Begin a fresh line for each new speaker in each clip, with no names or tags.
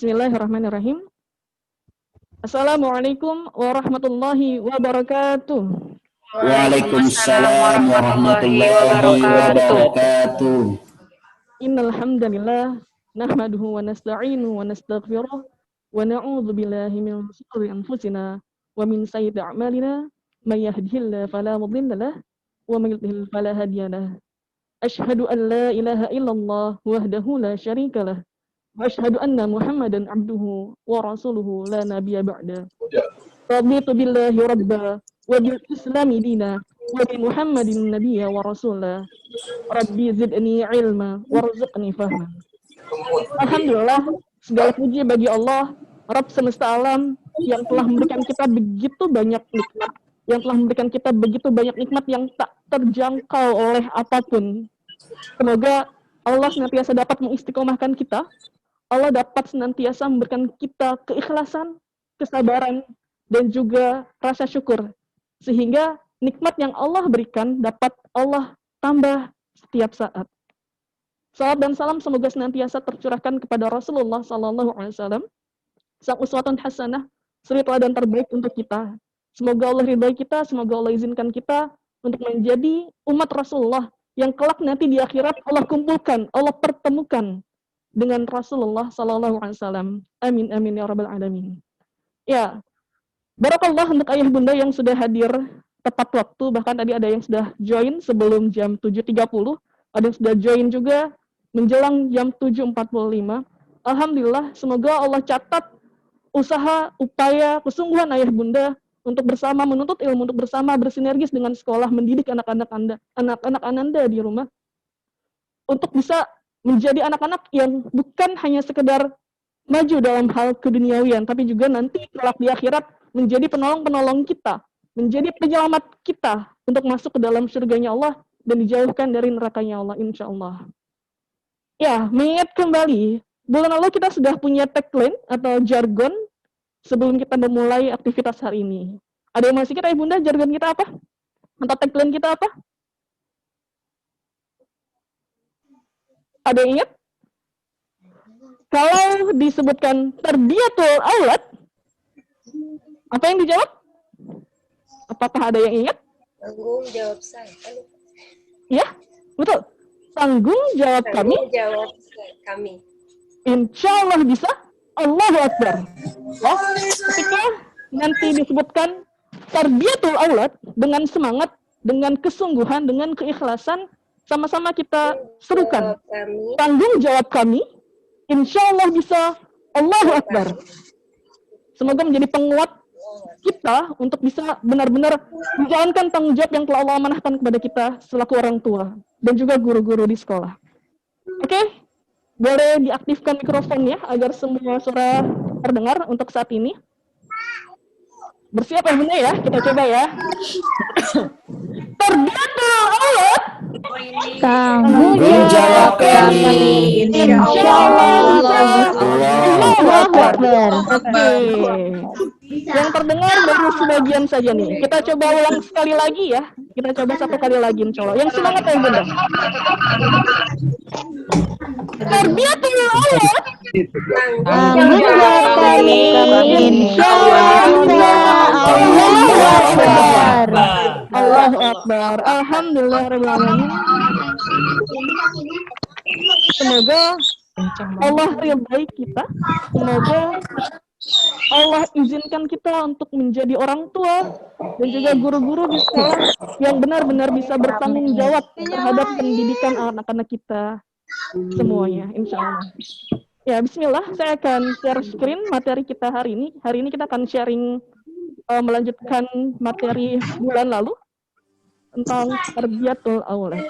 Bismillahirrahmanirrahim. Assalamualaikum warahmatullahi wabarakatuh.
Waalaikumsalam warahmatullahi wabarakatuh.
Innal hamdalillah nahmaduhu wa nasta'inuhu wa nastaghfiruh wa na'udzu billahi min shururi anfusina wa min sayyiati a'malina may yahdihillahu fala mudilla lahu wa may yudlil fala hadiya lahu. Asyhadu an la ilaha illallah wahdahu la syarika lah. Wa asyhadu anna Muhammadan abduhu wa rasuluhu la nabiyya ba'da. Raditu billahi rabba wa bil islami dina wa bi Muhammadin nabiyya wa rasula. Rabbi zidni ilma warzuqni fahma. Alhamdulillah, segala puji bagi Allah, Rabb semesta alam yang telah memberikan kita begitu banyak nikmat, yang telah memberikan kita begitu banyak nikmat yang tak terjangkau oleh apapun. Semoga Allah senantiasa dapat mengistiqomahkan kita. Allah dapat senantiasa memberikan kita keikhlasan, kesabaran, dan juga rasa syukur. Sehingga nikmat yang Allah berikan dapat Allah tambah setiap saat. Salam dan salam semoga senantiasa tercurahkan kepada Rasulullah SAW, sang uswatun hasanah, suri teladan terbaik untuk kita. Semoga Allah ridhai kita, semoga Allah izinkan kita untuk menjadi umat Rasulullah yang kelak nanti di akhirat Allah kumpulkan, Allah pertemukan dengan Rasulullah SAW. Amin amin ya rabbal alamin. Ya, barakallah untuk ayah bunda yang sudah hadir tepat waktu, bahkan tadi ada yang sudah join sebelum jam 7.30, ada yang sudah join juga menjelang jam 7.45. Alhamdulillah, semoga Allah catat usaha, upaya, kesungguhan ayah bunda untuk bersama menuntut ilmu, untuk bersama bersinergis dengan sekolah, mendidik anak-anak Anda di rumah, untuk bisa menjadi anak-anak yang bukan hanya sekedar maju dalam hal keduniawian, tapi juga nanti kelak di akhirat menjadi penolong-penolong kita, menjadi penyelamat kita untuk masuk ke dalam surganya Allah dan dijauhkan dari nerakanya Allah, insya Allah. Ya, mengingat kembali, bulan lalu kita sudah punya tagline atau jargon sebelum kita memulai aktivitas hari ini. Ada yang masih kita, Ibunda, jargon kita apa? Atau tagline kita apa? Ada yang ingat? Kalau disebutkan tarbiyatul aulad, apa yang dijawab? Apakah ada yang ingat?
Tanggung jawab saya.
Ya, betul. Tanggung jawab kami.
Jawab kami.
Insya Allah bisa. Allahu Akbar. Ya, ketika nanti disebutkan tarbiyatul aulad dengan semangat, dengan kesungguhan, dengan keikhlasan, sama-sama kita serukan. Tanggung jawab kami. Insya Allah bisa. Allahu Akbar. Semoga menjadi penguat kita untuk bisa benar-benar menjalankan tanggung jawab yang telah Allah amanahkan kepada kita selaku orang tua dan juga guru-guru di sekolah. Oke, boleh diaktifkan mikrofonnya agar semua suara terdengar untuk saat ini. Bersiap ya bunda ya, kita coba ya. Tarbiyatul aulad.
Tanggung jawab kami.
Insya Allah. Allahu Akbar. Oke. Yang terdengar baru sebagian saja nih. Kita coba ulang sekali lagi ya. Kita coba satu kali lagi insya Allah. Yang semangat ya bunda. Tarbiyatul aulad.
Tanggung jawab kami.
Insya Allah. Allahu Akbar. Allahu Akbar. Alhamdulillah rabbil alamin. Semoga Allah ridhai kita. Semoga Allah izinkan kita untuk menjadi orang tua dan juga guru-guru di sekolah yang benar-benar bisa bertanggung jawab terhadap pendidikan anak-anak kita semuanya, insya Allah. Ya, bismillah, saya akan share screen materi kita hari ini. Hari ini kita akan sharing, melanjutkan materi bulan lalu tentang tarbiyatul aulad.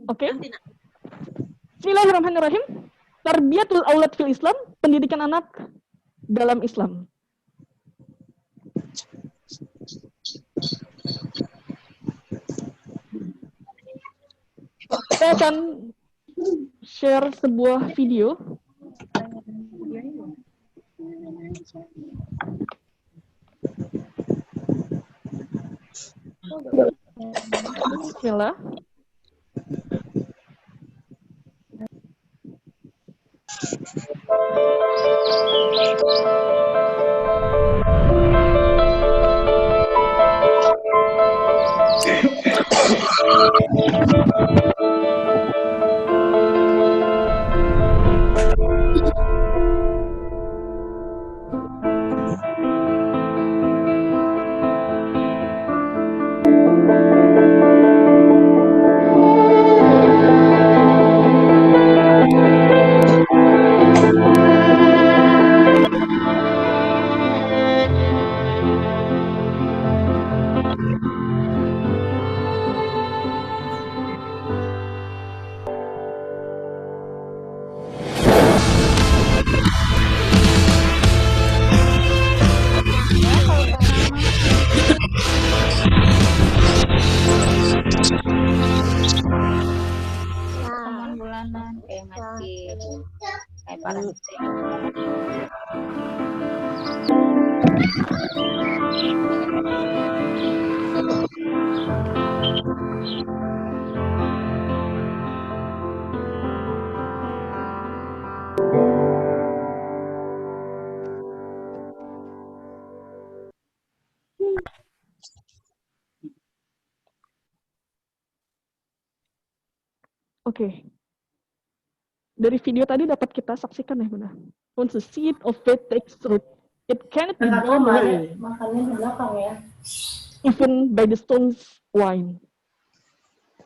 Oke. Bismillahirrahmanirrahim. Tarbiyatul aulad fil Islam, pendidikan anak dalam Islam. Saya akan share sebuah video Bismillah.
Pertemuan bulanan kayak ngasih kayak para
Oke. Dari video tadi dapat kita saksikan ya Bunda. Once the seed of faith takes root, it cannot be blown away,
Makannya di belakang ya.
even by the stone's wine.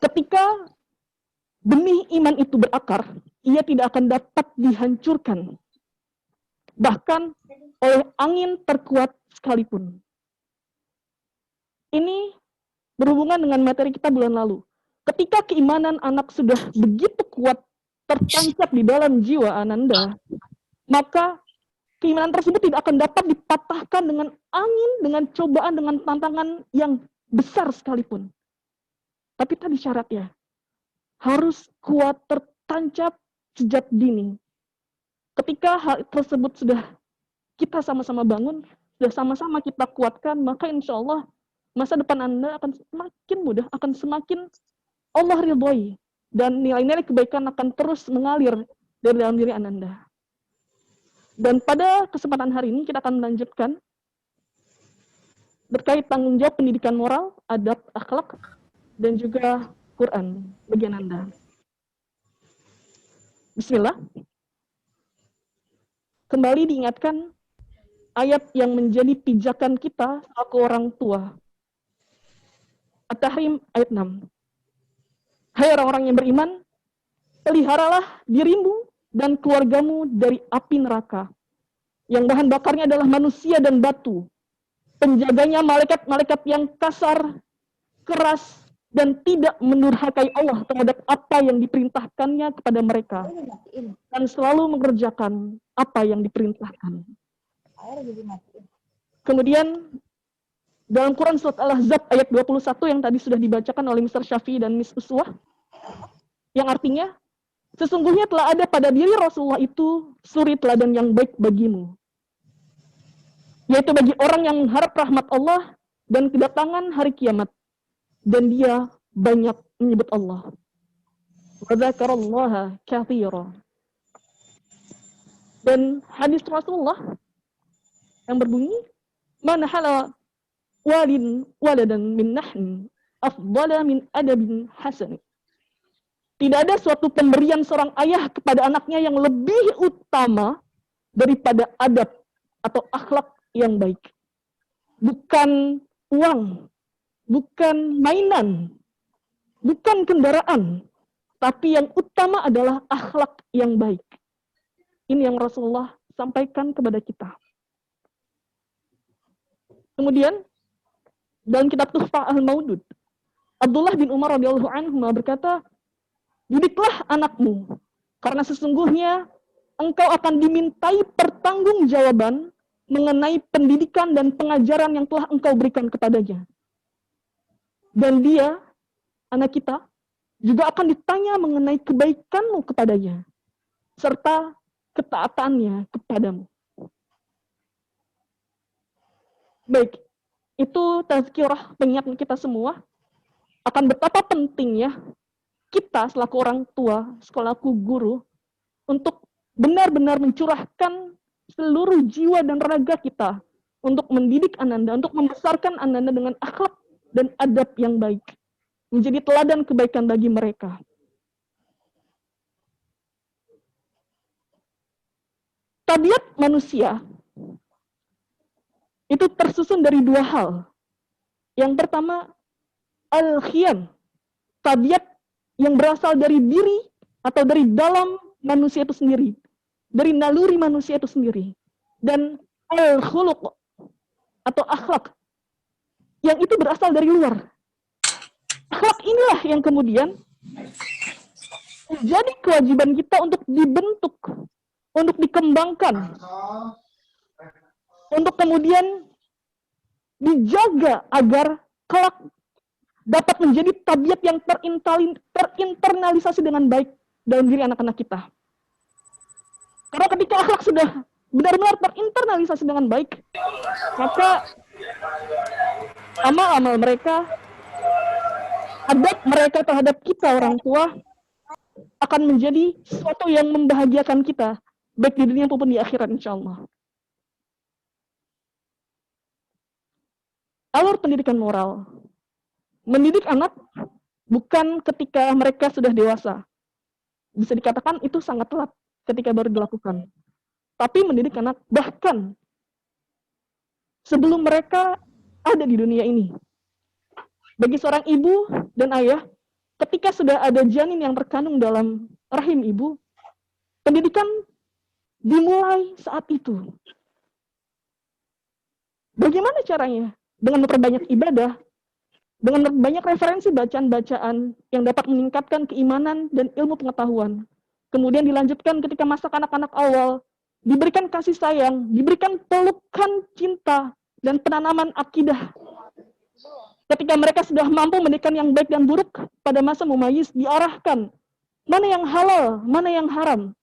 Ketika benih iman itu berakar, ia tidak akan dapat dihancurkan. Bahkan oleh angin terkuat sekalipun. Ini berhubungan dengan materi kita bulan lalu. Ketika keimanan anak sudah begitu kuat tertancap di dalam jiwa Ananda, maka keimanan tersebut tidak akan dapat dipatahkan dengan angin, dengan cobaan, dengan tantangan yang besar sekalipun. Tapi tadi syaratnya, harus kuat tertancap sejak dini. Ketika hal tersebut sudah kita sama-sama bangun, sudah sama-sama kita kuatkan, maka insya Allah masa depan Anda akan semakin mudah, akan semakin Allah ridhoi, dan nilai-nilai kebaikan akan terus mengalir dari dalam diri Anda. Dan pada kesempatan hari ini kita akan melanjutkan berkait tanggung jawab pendidikan moral, adab, akhlak, dan juga Quran bagi Anda. Bismillah. Kembali diingatkan ayat yang menjadi pijakan kita selaku orang tua. At-Tahrim ayat 6. Hai orang-orang yang beriman, peliharalah dirimu dan keluargamu dari api neraka, yang bahan bakarnya adalah manusia dan batu. Penjaganya malaikat-malaikat yang kasar, keras, dan tidak menurhakai Allah terhadap apa yang diperintahkannya kepada mereka, dan selalu mengerjakan apa yang diperintahkan. Kemudian, dalam Quran surat Al-Ahzab ayat 21 yang tadi sudah dibacakan oleh Mr. Syafi'i dan Miss Uswah, yang artinya, sesungguhnya telah ada pada diri Rasulullah itu suri teladan yang baik bagimu, yaitu bagi orang yang mengharap rahmat Allah dan kedatangan hari kiamat, dan dia banyak menyebut Allah. Wa dzakarallaha katsira. Dan hadis Rasulullah yang berbunyi, man hala walin waladan min nahn afdala min adabin hasan. Tidak ada suatu pemberian seorang ayah kepada anaknya yang lebih utama daripada adab atau akhlak yang baik. Bukan uang, bukan mainan, bukan kendaraan, tapi yang utama adalah akhlak yang baik. Ini yang Rasulullah sampaikan kepada kita. Kemudian, dalam kitab Tuhfah Al-Maudud, Abdullah bin Umar radhiyallahu anhu berkata, didiklah anakmu, karena sesungguhnya engkau akan dimintai pertanggungjawaban mengenai pendidikan dan pengajaran yang telah engkau berikan kepadanya. Dan dia, anak kita, juga akan ditanya mengenai kebaikanmu kepadanya, serta ketaatannya kepadamu. Baik, itu tazkirah pengingat kita semua akan betapa pentingnya kita selaku orang tua, selaku guru, untuk benar-benar mencurahkan seluruh jiwa dan raga kita untuk mendidik Ananda, untuk membesarkan Ananda dengan akhlak dan adab yang baik, menjadi teladan kebaikan bagi mereka. Tabiat manusia itu tersusun dari dua hal. Yang pertama, al-khiyan, tabiat yang berasal dari diri atau dari dalam manusia itu sendiri, dari naluri manusia itu sendiri. Dan al-khuluq atau akhlak yang itu berasal dari luar. Akhlak inilah yang kemudian menjadi kewajiban kita untuk dibentuk, untuk dikembangkan, untuk kemudian dijaga agar kelak dapat menjadi tabiat yang terinternalisasi dengan baik dalam diri anak-anak kita. Karena ketika akhlak sudah benar-benar terinternalisasi dengan baik, maka amal-amal mereka, adab mereka terhadap kita orang tua akan menjadi sesuatu yang membahagiakan kita, baik di dunia maupun di akhirat insya Allah. Alur pendidikan moral. Mendidik anak bukan ketika mereka sudah dewasa. Bisa dikatakan itu sangat telat ketika baru dilakukan. Tapi mendidik anak bahkan sebelum mereka ada di dunia ini. Bagi seorang ibu dan ayah, ketika sudah ada janin yang terkandung dalam rahim ibu, pendidikan dimulai saat itu. Bagaimana caranya? Dengan memperbanyak ibadah, dengan banyak referensi bacaan-bacaan yang dapat meningkatkan keimanan dan ilmu pengetahuan. Kemudian dilanjutkan ketika masa kanak-kanak awal, diberikan kasih sayang, diberikan pelukan cinta, dan penanaman akidah. Ketika mereka sudah mampu mendidik yang baik dan buruk, pada masa mumayyiz diarahkan, mana yang halal, mana yang haram,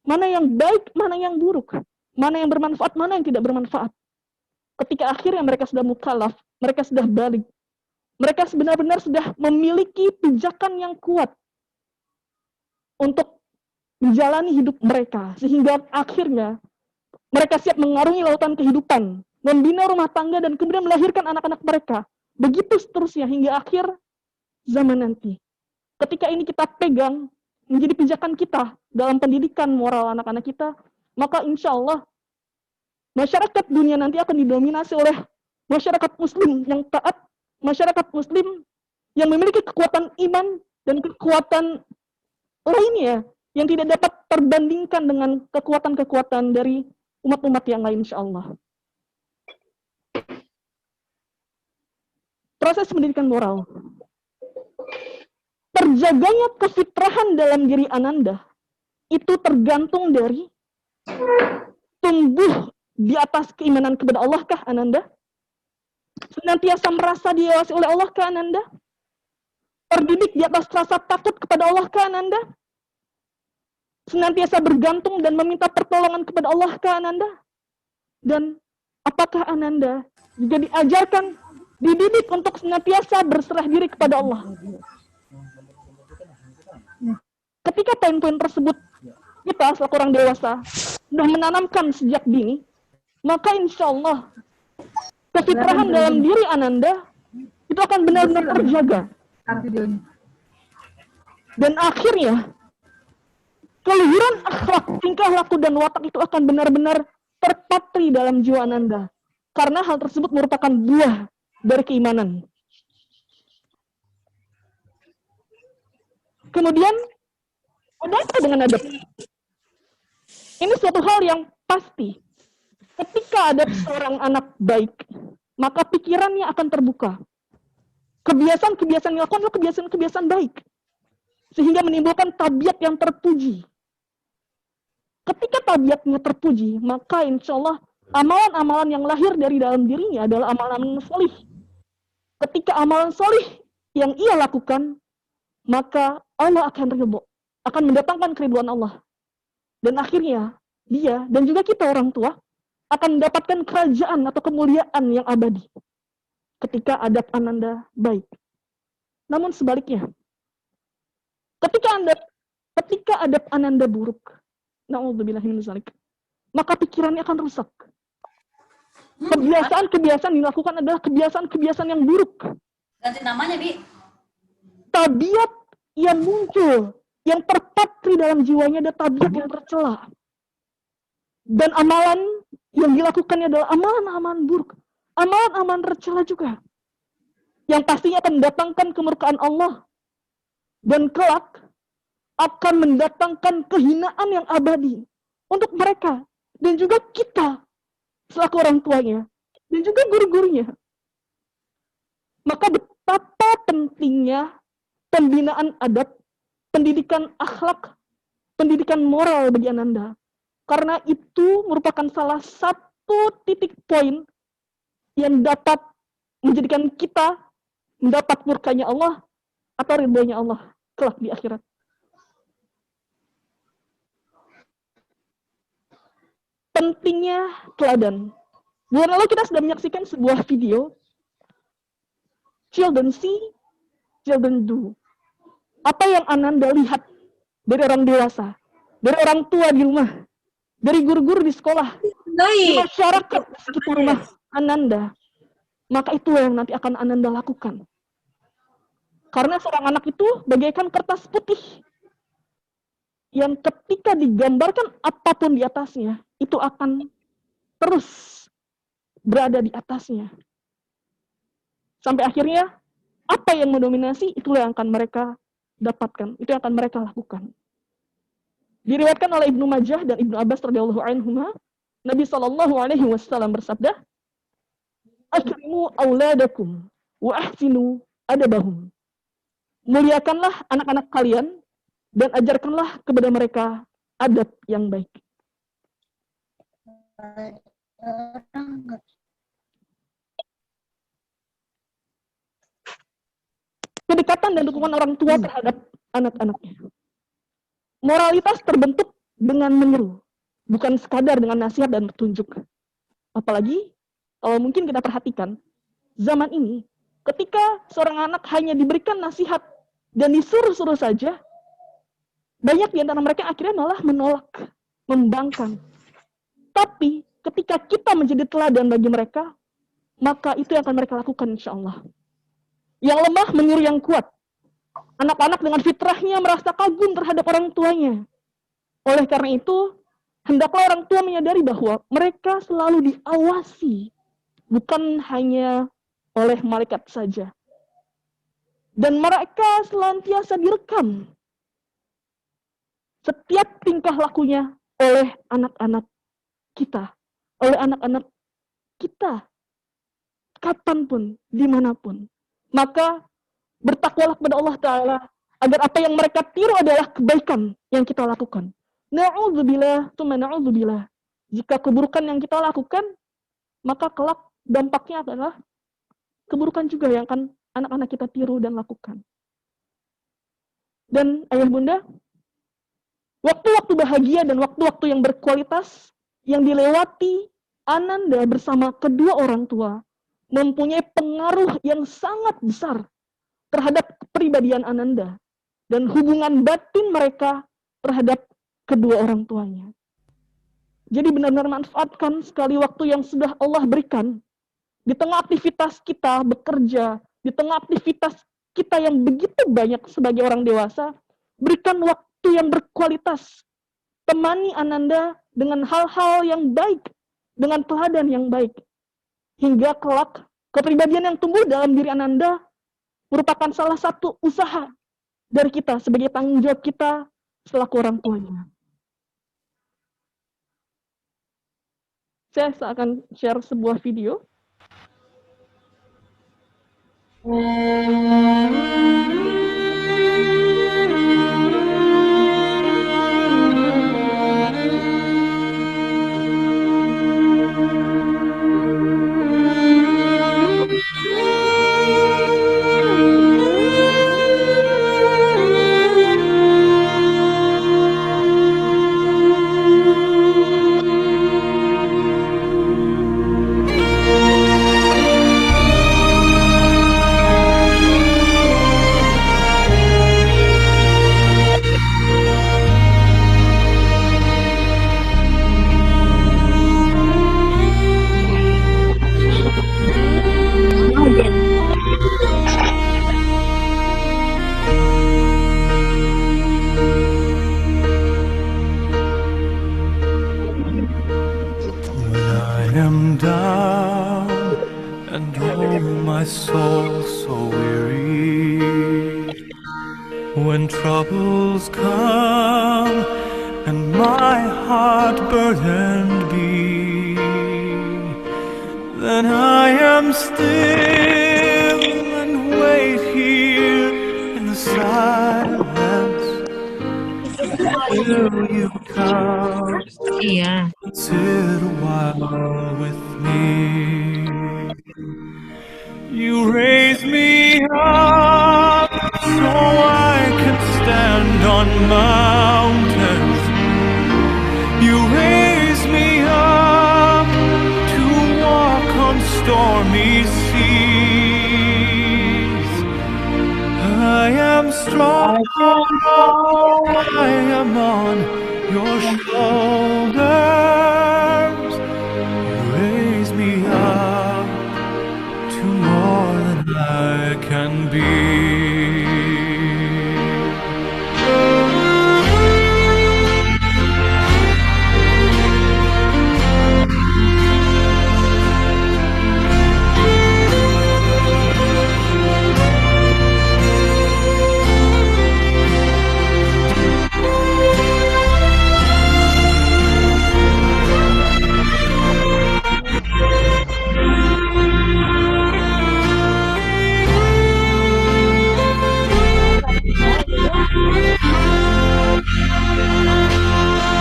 mana yang baik, mana yang buruk, mana yang bermanfaat, mana yang tidak bermanfaat. Ketika akhirnya mereka sudah mukallaf, mereka sudah balik, mereka benar-benar sudah memiliki pijakan yang kuat untuk menjalani hidup mereka, sehingga akhirnya mereka siap mengarungi lautan kehidupan, membina rumah tangga, dan kemudian melahirkan anak-anak mereka. Begitu seterusnya hingga akhir zaman nanti. Ketika ini kita pegang, menjadi pijakan kita dalam pendidikan moral anak-anak kita, maka insya Allah masyarakat dunia nanti akan didominasi oleh masyarakat muslim yang taat, masyarakat muslim yang memiliki kekuatan iman dan kekuatan lainnya yang tidak dapat terbandingkan dengan kekuatan-kekuatan dari umat-umat yang lain insya Allah. Proses pendidikan moral. Terjaganya kefitrahan dalam diri Ananda itu tergantung dari tumbuh di atas keimanan kepada Allah kah Ananda? Senantiasa merasa diawasi oleh Allah kah Ananda? Terdidik di atas rasa takut kepada Allah kah Ananda? Senantiasa bergantung dan meminta pertolongan kepada Allah kah Ananda? Dan apakah Ananda juga diajarkan, dididik untuk senantiasa berserah diri kepada Allah? Ketika poin-poin tersebut kita selaku orang dewasa sudah menanamkan sejak dini, maka insya Allah kefitrahan dalam diri Ananda itu akan benar-benar terjaga. Dan akhirnya keluhuran akhlak, tingkah laku dan watak itu akan benar-benar terpatri dalam jiwa Ananda. Karena hal tersebut merupakan buah dari keimanan. Kemudian ada apa dengan adab? Ini suatu hal yang pasti. Ketika ada seorang anak baik, maka pikirannya akan terbuka. Kebiasaan-kebiasaan yang dilakukan adalah kebiasaan-kebiasaan baik. Sehingga menimbulkan tabiat yang terpuji. Ketika tabiatnya terpuji, maka insya Allah amalan-amalan yang lahir dari dalam dirinya adalah amalan solih. Ketika amalan solih yang ia lakukan, maka Allah akan ridho, akan mendatangkan keriduan Allah. Dan akhirnya dia dan juga kita orang tua akan mendapatkan kerajaan atau kemuliaan yang abadi ketika adab Ananda baik. Namun sebaliknya, ketika adab Ananda buruk, na'udzubillahi min dzalik, maka pikirannya akan rusak. Kebiasaan-kebiasaan dilakukan adalah kebiasaan-kebiasaan yang buruk.
Ganti namanya, Bi.
Tabiat yang muncul, yang terpatri dalam jiwanya adalah tabiat yang tercela. Dan amalan yang dilakukannya adalah amalan-amalan buruk. Amalan-amalan tercela juga. Yang pastinya akan mendatangkan kemurkaan Allah. Dan kelak akan mendatangkan kehinaan yang abadi untuk mereka. Dan juga kita selaku orang tuanya. Dan juga guru-gurunya. Maka betapa pentingnya pembinaan adab, pendidikan akhlak, pendidikan moral bagi Ananda. Karena itu merupakan salah satu titik poin yang dapat menjadikan kita mendapat murkanya Allah atau ridhonya Allah kelak di akhirat. Pentingnya teladan. Bulan lalu kita sudah menyaksikan sebuah video Children see, children do. Apa yang Ananda lihat dari orang dewasa, dari orang tua di rumah, dari guru-guru di sekolah, di masyarakat di sekitar rumah Ananda, maka itu yang nanti akan Ananda lakukan. Karena seorang anak itu bagaikan kertas putih yang ketika digambarkan apapun di atasnya, itu akan terus berada di atasnya. Sampai akhirnya, apa yang mendominasi, itulah yang akan mereka dapatkan. Itu yang akan mereka lakukan. Diriwayatkan oleh Ibnu Majah dan Ibnu Abbas radhiyallahu anhuma, Nabi SAW bersabda, "Akrimu auladakum wa ahsinu adabahum." Muliakanlah anak-anak kalian dan ajarkanlah kepada mereka adab yang baik. Kedekatan dan dukungan orang tua terhadap anak-anaknya. Moralitas terbentuk dengan menyeru, bukan sekadar dengan nasihat dan petunjuk. Apalagi, kalau mungkin kita perhatikan, zaman ini, ketika seorang anak hanya diberikan nasihat dan disuruh-suruh saja, banyak di antara mereka akhirnya malah menolak, membangkang. Tapi, ketika kita menjadi teladan bagi mereka, maka itu yang akan mereka lakukan insya Allah. Yang lemah menyuruh yang kuat. Anak-anak dengan fitrahnya merasa kagum terhadap orang tuanya. Oleh karena itu, hendaklah orang tua menyadari bahwa mereka selalu diawasi, bukan hanya oleh malaikat saja. Dan mereka senantiasa direkam setiap tingkah lakunya oleh anak-anak kita. Oleh anak-anak kita. Kapanpun, dimanapun. Maka bertakwalah kepada Allah Ta'ala agar apa yang mereka tiru adalah kebaikan yang kita lakukan. Na'udzubillah, tsumma na'udzubillah. Jika keburukan yang kita lakukan, maka kelak dampaknya adalah keburukan juga yang akan anak-anak kita tiru dan lakukan. Dan ayah bunda, waktu-waktu bahagia dan waktu-waktu yang berkualitas yang dilewati Ananda bersama kedua orang tua mempunyai pengaruh yang sangat besar terhadap kepribadian Ananda dan hubungan batin mereka terhadap kedua orang tuanya. Jadi benar-benar manfaatkan sekali waktu yang sudah Allah berikan di tengah aktivitas kita bekerja, di tengah aktivitas kita yang begitu banyak sebagai orang dewasa, berikan waktu yang berkualitas. Temani Ananda dengan hal-hal yang baik, dengan teladan yang baik. Hingga kelak, kepribadian yang tumbuh dalam diri Ananda merupakan salah satu usaha dari kita sebagai tanggung jawab kita selaku orang tuanya. Saya akan share sebuah video.
my soul so weary, when troubles come and my heart burdened be, then I am still and wait here in the silence till you come.
Iya.
Sit a while with me. You raise me up so I can stand on mountains. You raise me up to walk on stormy seas. I am strong, I am on your shoulders. You raise me up to more than I can be.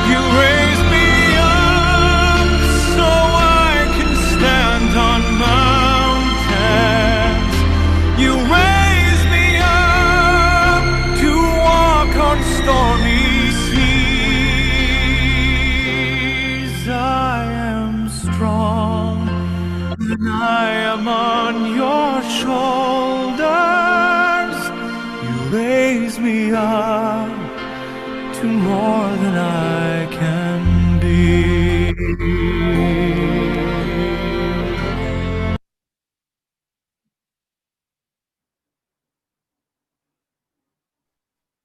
You raise me up so I can stand on mountains. You raise me up to walk on stormy seas. I am strong and I am on your shoulders. You raise me up to more than I can be.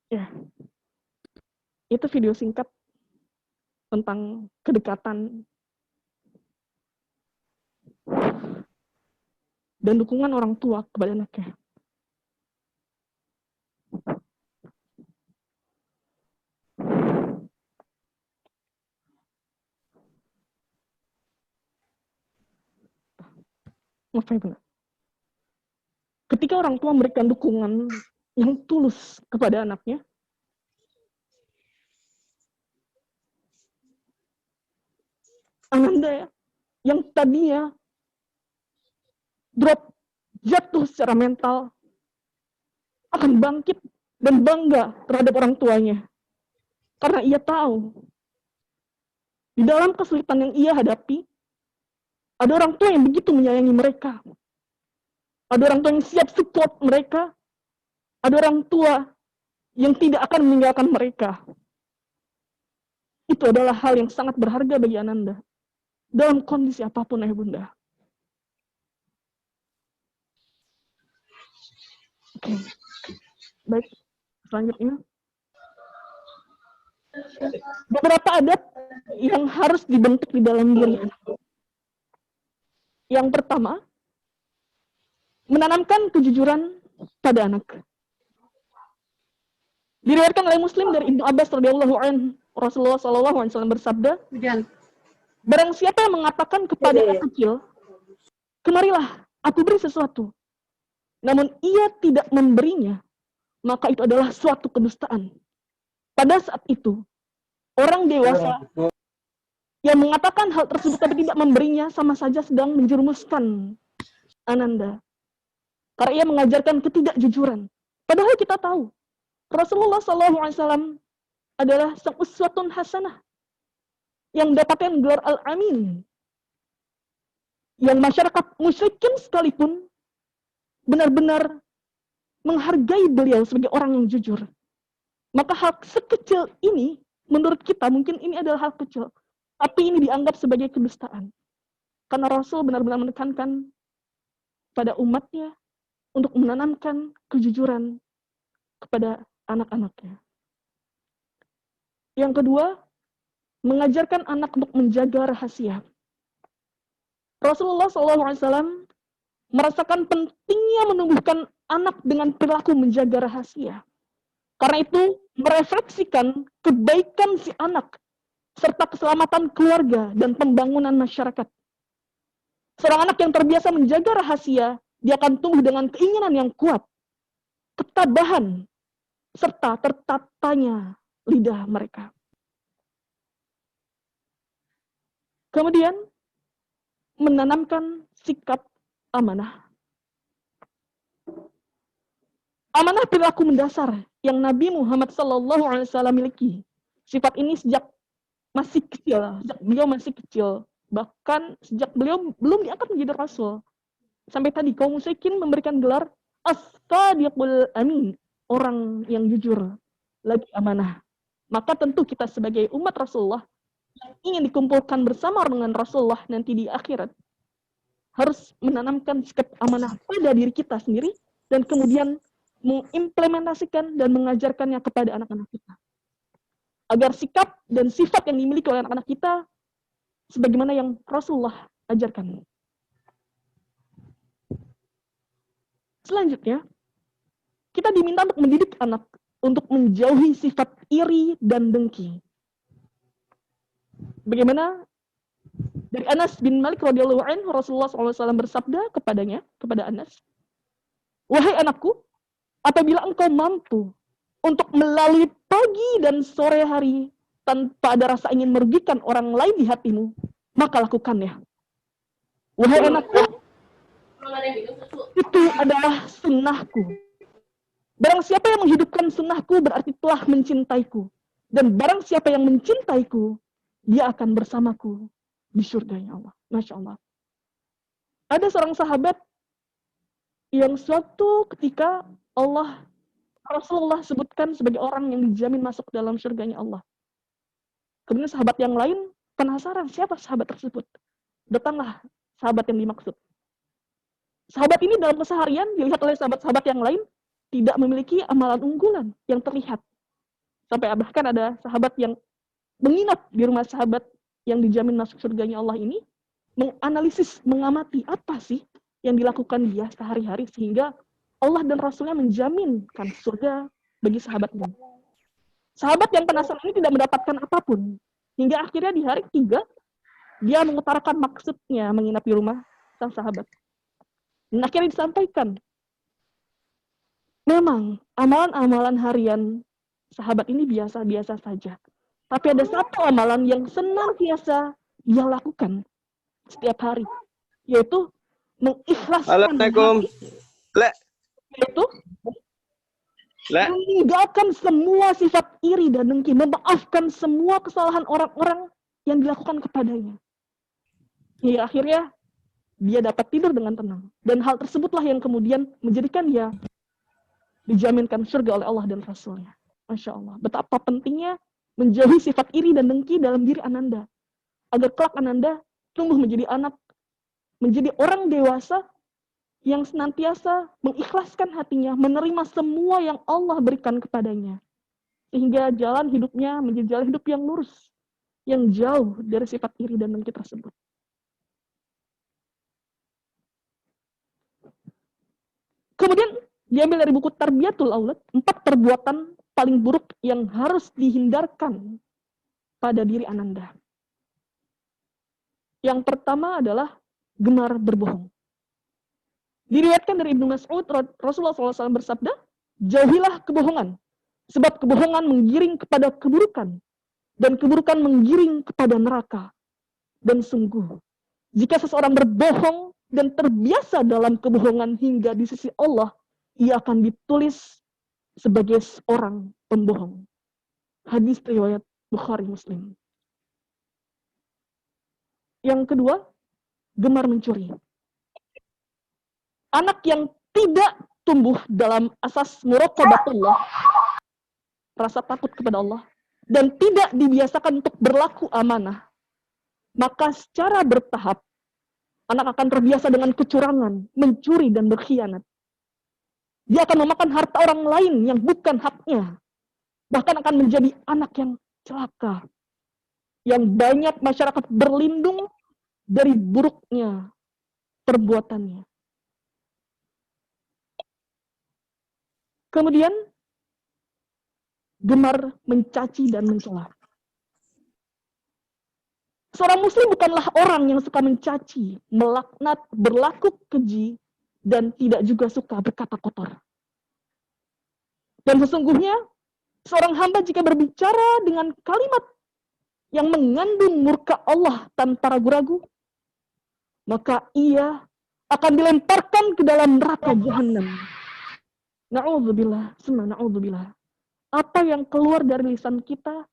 Ya, itu video singkat tentang kedekatan dan dukungan orang tua kepada anaknya. Maaf ya, benar. Ketika orang tua memberikan dukungan yang tulus kepada anaknya, Ananda yang tadinya drop, jatuh secara mental, akan bangkit dan bangga terhadap orang tuanya. Karena ia tahu, di dalam kesulitan yang ia hadapi, ada orang tua yang begitu menyayangi mereka. Ada orang tua yang siap support mereka. Ada orang tua yang tidak akan meninggalkan mereka. Itu adalah hal yang sangat berharga bagi Ananda. Dalam kondisi apapun, ayah bunda. Oke. Baik, selanjutnya. Beberapa adat yang harus dibentuk di dalam diri anak. Yang pertama, menanamkan kejujuran pada anak. Diriwayatkan oleh Muslim dari Ibnu Abbas radhiyallahu anhu, Rasulullah SAW bersabda, barang siapa yang mengatakan kepada anak kecil, kemarilah, aku beri sesuatu, namun ia tidak memberinya, maka itu adalah suatu kedustaan. Pada saat itu, orang dewasa yang mengatakan hal tersebut tapi tidak memberinya sama saja sedang menjerumuskan Ananda. Karena ia mengajarkan ketidakjujuran. Padahal kita tahu, Rasulullah SAW adalah sang uswatun hasanah yang mendapatkan gelar Al-Amin. Yang masyarakat musyrikin sekalipun benar-benar menghargai beliau sebagai orang yang jujur. Maka hal sekecil ini, menurut kita mungkin ini adalah hal kecil, tapi ini dianggap sebagai kedustaan. Karena Rasul benar-benar menekankan pada umatnya untuk menanamkan kejujuran kepada anak-anaknya. Yang kedua, mengajarkan anak untuk menjaga rahasia. Rasulullah SAW merasakan pentingnya menumbuhkan anak dengan perilaku menjaga rahasia. Karena itu, merefleksikan kebaikan si anak, serta keselamatan keluarga dan pembangunan masyarakat. Seorang anak yang terbiasa menjaga rahasia, dia akan tumbuh dengan keinginan yang kuat, ketabahan, serta tertatanya lidah mereka. Kemudian, menanamkan sikap amanah. Amanah perilaku mendasar yang Nabi Muhammad SAW miliki. Sifat ini sejak masih kecil, sejak beliau masih kecil, bahkan sejak beliau belum diangkat menjadi rasul. Sampai tadi kaum musyrikin memberikan gelar as-sadiqul amin, orang yang jujur, lagi amanah. Maka tentu kita sebagai umat Rasulullah yang ingin dikumpulkan bersama dengan Rasulullah nanti di akhirat, harus menanamkan sikap amanah pada diri kita sendiri dan kemudian mengimplementasikan dan mengajarkannya kepada anak-anak kita. Agar sikap dan sifat yang dimiliki oleh anak-anak kita sebagaimana yang Rasulullah ajarkan. Selanjutnya, kita diminta untuk mendidik anak untuk menjauhi sifat iri dan dengki. Bagaimana dari Anas bin Malik radhiyallahu anhu, Rasulullah SAW bersabda kepadanya, kepada Anas, "Wahai anakku, apabila engkau mampu untuk melalui pagi dan sore hari tanpa ada rasa ingin merugikan orang lain di hatimu, maka lakukannya. Wahai anakku, itu adalah sunnahku. Barang siapa yang menghidupkan sunnahku berarti telah mencintaiku. Dan barang siapa yang mencintaiku, dia akan bersamaku di surganya Allah." Masya Allah. Ada seorang sahabat yang suatu ketika Rasulullah sebutkan sebagai orang yang dijamin masuk dalam surganya Allah. Kemudian sahabat yang lain penasaran siapa sahabat tersebut. Datanglah sahabat yang dimaksud. Sahabat ini dalam keseharian dilihat oleh sahabat-sahabat yang lain tidak memiliki amalan unggulan yang terlihat. Sampai bahkan ada sahabat yang menginap di rumah sahabat yang dijamin masuk surganya Allah ini, menganalisis, mengamati apa sih yang dilakukan dia sehari-hari sehingga Allah dan Rasulnya menjaminkan surga bagi sahabatnya. Sahabat yang penasaran ini tidak mendapatkan apapun. Hingga akhirnya di hari ketiga, dia mengutarakan maksudnya menginap di rumah sang sahabat. Dan akhirnya disampaikan, memang amalan-amalan harian sahabat ini biasa-biasa saja. Tapi ada satu amalan yang senantiasa dia lakukan setiap hari, yaitu mengikhlaskan hati, yaitu meninggalkan semua sifat iri dan dengki, memaafkan semua kesalahan orang-orang yang dilakukan kepadanya. Hingga akhirnya dia dapat tidur dengan tenang. Dan hal tersebutlah yang kemudian menjadikan dia dijaminkan surga oleh Allah dan Rasulnya. Masya Allah. Betapa pentingnya menjauhi sifat iri dan dengki dalam diri Ananda. Agar kelak Ananda tumbuh menjadi anak, menjadi orang dewasa yang senantiasa mengikhlaskan hatinya, menerima semua yang Allah berikan kepadanya. Sehingga jalan hidupnya menjadi jalan hidup yang lurus, yang jauh dari sifat iri dan dengki tersebut. Kemudian diambil dari buku Tarbiyatul Aulad, 4 perbuatan paling buruk yang harus dihindarkan pada diri Ananda. Yang pertama adalah gemar berbohong. Diriwayatkan dari Ibnu Mas'ud, Rasulullah SAW bersabda, "Jauhilah kebohongan, sebab kebohongan menggiring kepada keburukan, dan keburukan menggiring kepada neraka. Dan sungguh, jika seseorang berbohong dan terbiasa dalam kebohongan hingga di sisi Allah, ia akan ditulis sebagai seorang pembohong." Hadis riwayat Bukhari Muslim. Yang kedua, gemar mencuri. Anak yang tidak tumbuh dalam asas muraqabatullah, rasa takut kepada Allah, dan tidak dibiasakan untuk berlaku amanah, maka secara bertahap, anak akan terbiasa dengan kecurangan, mencuri, dan berkhianat. Dia akan memakan harta orang lain yang bukan haknya. Bahkan akan menjadi anak yang celaka. Yang banyak masyarakat berlindung dari buruknya perbuatannya. Kemudian gemar mencaci dan mencela. Seorang muslim bukanlah orang yang suka mencaci, melaknat, berlaku keji, dan tidak juga suka berkata kotor. Dan sesungguhnya, seorang hamba jika berbicara dengan kalimat yang mengandung murka Allah tanpa ragu-ragu, maka ia akan dilemparkan ke dalam neraka jahanam. Na'udzubillah, summa na'udzubillah. Apa yang keluar dari lisan kita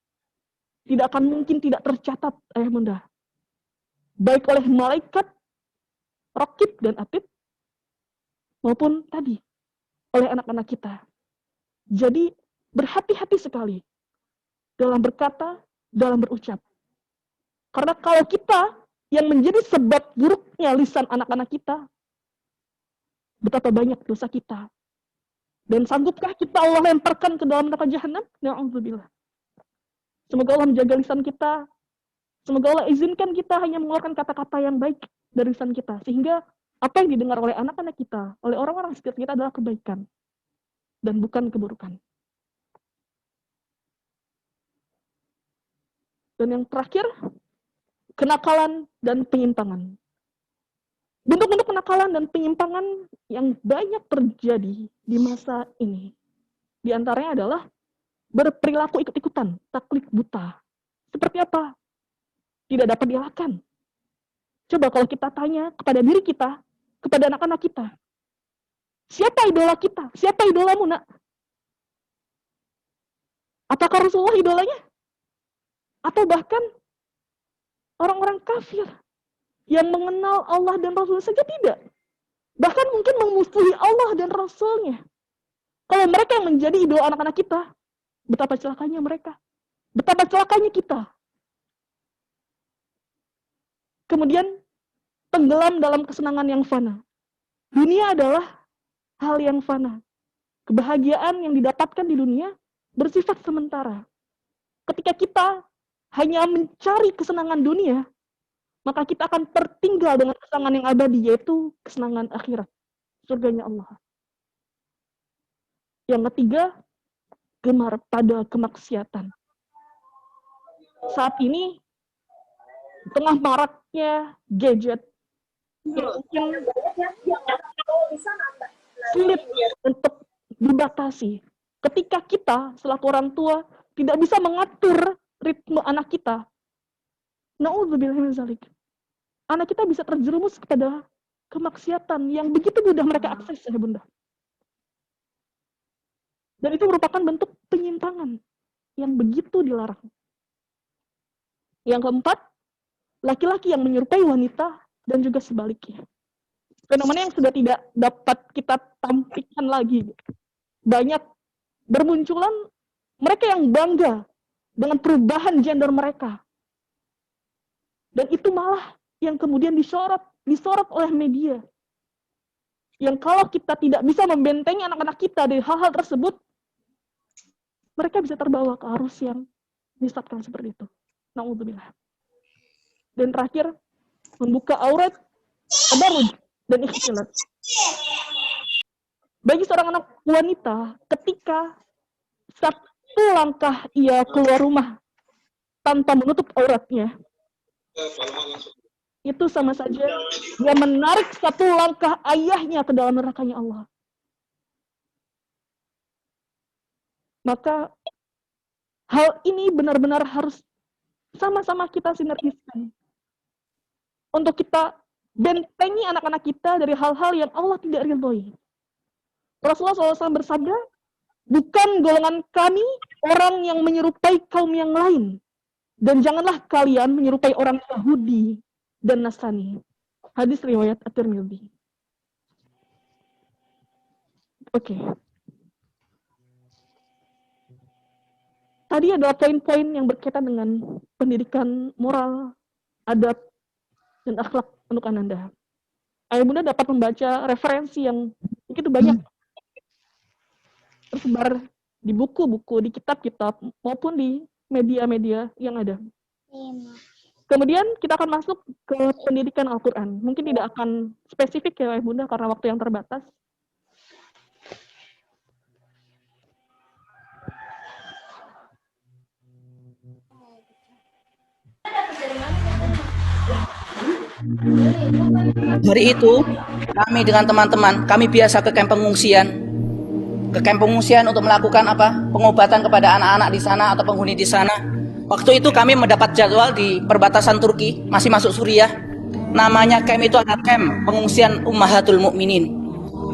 tidak akan mungkin tidak tercatat, ayah bunda. Baik oleh malaikat, raqib dan atid, maupun tadi oleh anak-anak kita. Jadi berhati-hati sekali dalam berkata, dalam berucap. Karena kalau kita yang menjadi sebab buruknya lisan anak-anak kita, betapa banyak dosa kita. Dan sanggupkah kita Allah lemparkan ke dalam neraka jahanam? Na'udzubillah. Semoga Allah menjaga lisan kita. Semoga Allah izinkan kita hanya mengeluarkan kata-kata yang baik dari lisan kita. Sehingga apa yang didengar oleh anak-anak kita, oleh orang-orang sekitar kita adalah kebaikan. Dan bukan keburukan. Dan yang terakhir, kenakalan dan penyimpangan. Bentuk-bentuk kenakalan dan penyimpangan yang banyak terjadi di masa ini. Di antaranya adalah berperilaku ikut-ikutan, taklid buta. Seperti apa? Tidak dapat dielakkan. Coba kalau kita tanya kepada diri kita, kepada anak-anak kita. Siapa idola kita? Siapa idolamu, nak? Apakah Rasulullah idolanya? Atau bahkan orang-orang kafir yang mengenal Allah dan Rasul saja tidak. Bahkan mungkin memusuhi Allah dan Rasulnya. Kalau mereka yang menjadi idola anak-anak kita, betapa celakanya mereka. Betapa celakanya kita. Kemudian, tenggelam dalam kesenangan yang fana. Dunia adalah hal yang fana. Kebahagiaan yang didapatkan di dunia bersifat sementara. Ketika kita hanya mencari kesenangan dunia, maka kita akan tertinggal dengan kesenangan yang abadi, yaitu kesenangan akhirat. Surganya Allah. Yang ketiga, gemar pada kemaksiatan. Saat ini, tengah maraknya gadget, yang sulit untuk dibatasi. Ketika kita, selaku orang tua, tidak bisa mengatur ritme anak kita, na'udzubillah min dzalik. Anak kita bisa terjerumus kepada kemaksiatan yang begitu mudah mereka akses, ya bunda. Dan itu merupakan bentuk penyimpangan yang begitu dilarang. Yang keempat, laki-laki yang menyerupai wanita dan juga sebaliknya. Fenomena yang sudah tidak dapat kita tampilkan lagi. Banyak bermunculan mereka yang bangga dengan perubahan gender mereka. Dan itu malah yang kemudian disorot oleh media. Yang kalau kita tidak bisa membentengi anak-anak kita dari hal-hal tersebut, mereka bisa terbawa ke arus yang menyesatkan seperti itu. Na'udzubillah. Dan terakhir, membuka aurat, tabarruj, dan ikhtilat. Bagi seorang anak wanita, ketika satu langkah ia keluar rumah tanpa menutup auratnya, itu sama saja dia menarik satu langkah ayahnya ke dalam nerakanya Allah. Maka hal ini benar-benar harus sama-sama kita sinergiskan. Untuk kita bentengi anak-anak kita dari hal-hal yang Allah tidak ridhoi. Rasulullah SAW bersabda, bukan golongan kami orang yang menyerupai kaum yang lain. Dan janganlah kalian menyerupai orang Yahudi dan Nasrani. Hadis riwayat At-Tirmidzi. Oke. Tadi ada poin-poin yang berkaitan dengan pendidikan moral, adab, dan akhlak untuk Ananda. Ayah bunda dapat membaca referensi yang begitu banyak tersebar di buku-buku, di kitab-kitab, maupun di media-media yang ada. Kemudian kita akan masuk ke pendidikan Al-Quran. Mungkin tidak akan spesifik ya Ayah bunda karena waktu yang terbatas.
Hari itu kami dengan teman-teman, kami biasa ke kamp pengungsian. Ke kamp pengungsian untuk melakukan apa? Pengobatan kepada anak-anak di sana atau penghuni di sana. Waktu itu kami mendapat jadwal di perbatasan Turki, masih masuk Suriah. Namanya camp itu adalah camp pengungsian Ummahatul Mukminin.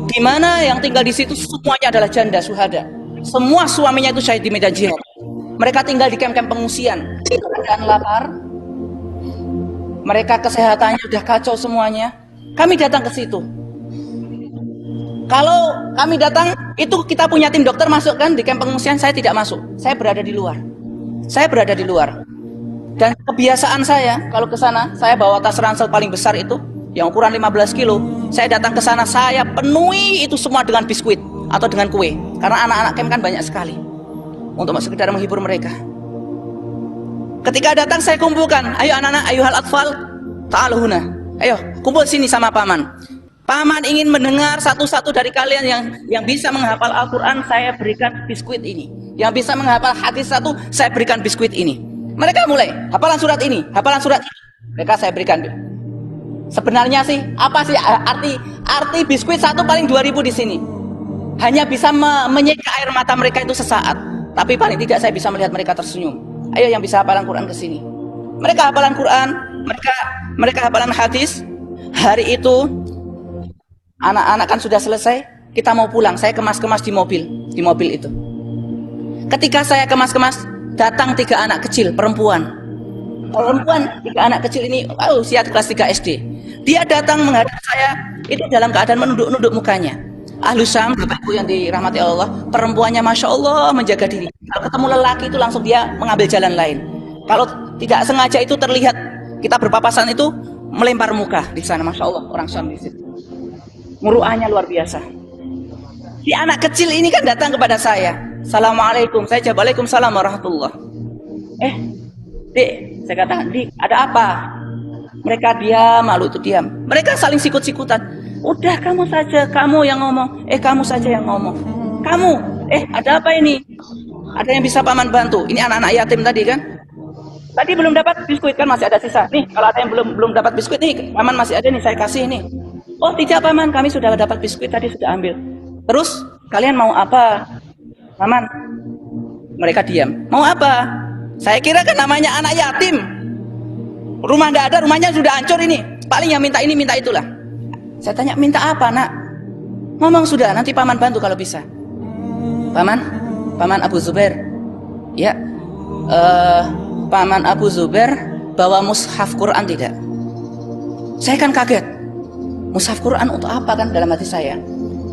Di mana yang tinggal di situ semuanya adalah janda syuhada. Semua suaminya itu syahid di medan jihad. Mereka tinggal di camp-camp pengungsian. Keadaan lapar. Mereka kesehatannya sudah kacau semuanya. Kami datang ke situ. Kalau kami datang, itu kita punya tim dokter masuk kan di camp pengungsian, saya tidak masuk. Saya berada di luar. Saya berada di luar. Dan kebiasaan saya, kalau ke sana, saya bawa tas ransel paling besar itu, yang ukuran 15 kilo. Saya datang ke sana, saya penuhi itu semua dengan biskuit atau dengan kue. Karena anak-anak camp kan banyak sekali. Untuk sekedar menghibur mereka. Ketika datang saya kumpulkan, ayo anak-anak, ayo hal atfal, ta'alu huna. Ayo, kumpul sini sama paman. Paman ingin mendengar satu-satu dari kalian yang bisa menghafal Al-Quran, saya berikan biskuit ini. Yang bisa menghafal hadis satu, saya berikan biskuit ini. Mereka mulai, hafalan surat ini, hafalan surat ini. Mereka saya berikan. Sebenarnya sih, apa sih arti biskuit satu paling 2.000 di sini. Hanya bisa menyeka air mata mereka itu sesaat. Tapi paling tidak saya bisa melihat mereka tersenyum. Ayo yang bisa hafalan Quran ke sini. Mereka hafalan Quran, mereka hafalan hadis. Hari itu anak-anak kan sudah selesai, kita mau pulang. Saya kemas-kemas di mobil itu. Ketika saya kemas-kemas, datang 3 anak kecil perempuan. 3 anak kecil ini usia kelas 3 SD. Dia datang menghadap saya itu dalam keadaan menunduk-nunduk mukanya. Ahlus Syam, Bapak Ibu yang dirahmati Allah, perempuannya Masya Allah menjaga diri. Kalau ketemu lelaki itu langsung dia mengambil jalan lain. Kalau tidak sengaja itu terlihat kita berpapasan itu melempar muka di sana. Masya Allah orang Syam di situ. Muruahnya luar biasa. Si anak kecil ini kan datang kepada saya. Assalamualaikum. Saya jawab Waalaikumsalam warahmatullah. Dik, saya katakan, Dik, ada apa? Mereka diam, malu itu diam. Mereka saling sikut-sikutan. Udah kamu saja, kamu yang ngomong. Kamu saja yang ngomong. Kamu, ada apa ini? Ada yang bisa paman bantu? Ini anak-anak yatim tadi kan? Tadi belum dapat biskuit kan, masih ada sisa. Nih, kalau ada yang belum dapat biskuit nih, paman masih ada nih, saya kasih nih. Oh tidak paman, kami sudah dapat biskuit tadi, sudah ambil. Terus kalian mau apa? Paman, mereka diam. Mau apa? Saya kira kan namanya anak yatim. Rumah tidak ada, rumahnya sudah hancur ini. Paling yang minta ini, minta itulah. Saya tanya, minta apa nak? Ngomong sudah, nanti paman bantu kalau bisa. Paman Abu Zubair. Ya, Paman Abu Zubair bawa mushaf Quran tidak? Saya kan kaget. Mushaf Quran untuk apa kan dalam hati saya?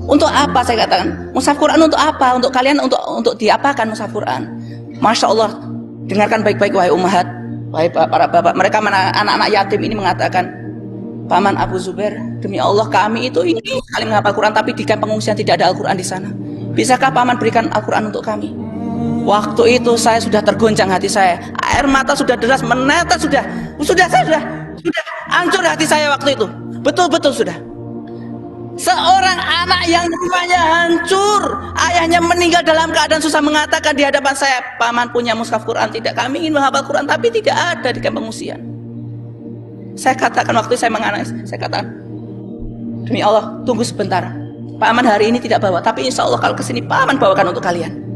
Untuk apa saya katakan? Mushaf Quran untuk apa? Untuk kalian untuk diapakan mushaf Quran? Masya Allah, dengarkan baik-baik wahai ummahat, wahai para bapak. Mereka anak-anak yatim ini mengatakan, Paman Abu Zubair, demi Allah kami itu ini saling menghafal Quran, tapi di kamp pengungsian tidak ada Al-Quran di sana. Bisakah Paman berikan Al-Quran untuk kami? Waktu itu saya sudah tergoncang hati saya. Air mata sudah deras menetes, sudah hancur hati saya waktu itu. Betul-betul sudah. Seorang anak yang rumahnya hancur, ayahnya meninggal dalam keadaan susah, mengatakan di hadapan saya, Paman punya mushaf Quran tidak? Kami ingin menghafal Quran tapi tidak ada di kamp pengungsian. Saya katakan waktu saya menangis, saya katakan, demi Allah, tunggu sebentar. Paman hari ini tidak bawa, tapi insya Allah kalau kesini Paman bawakan untuk kalian.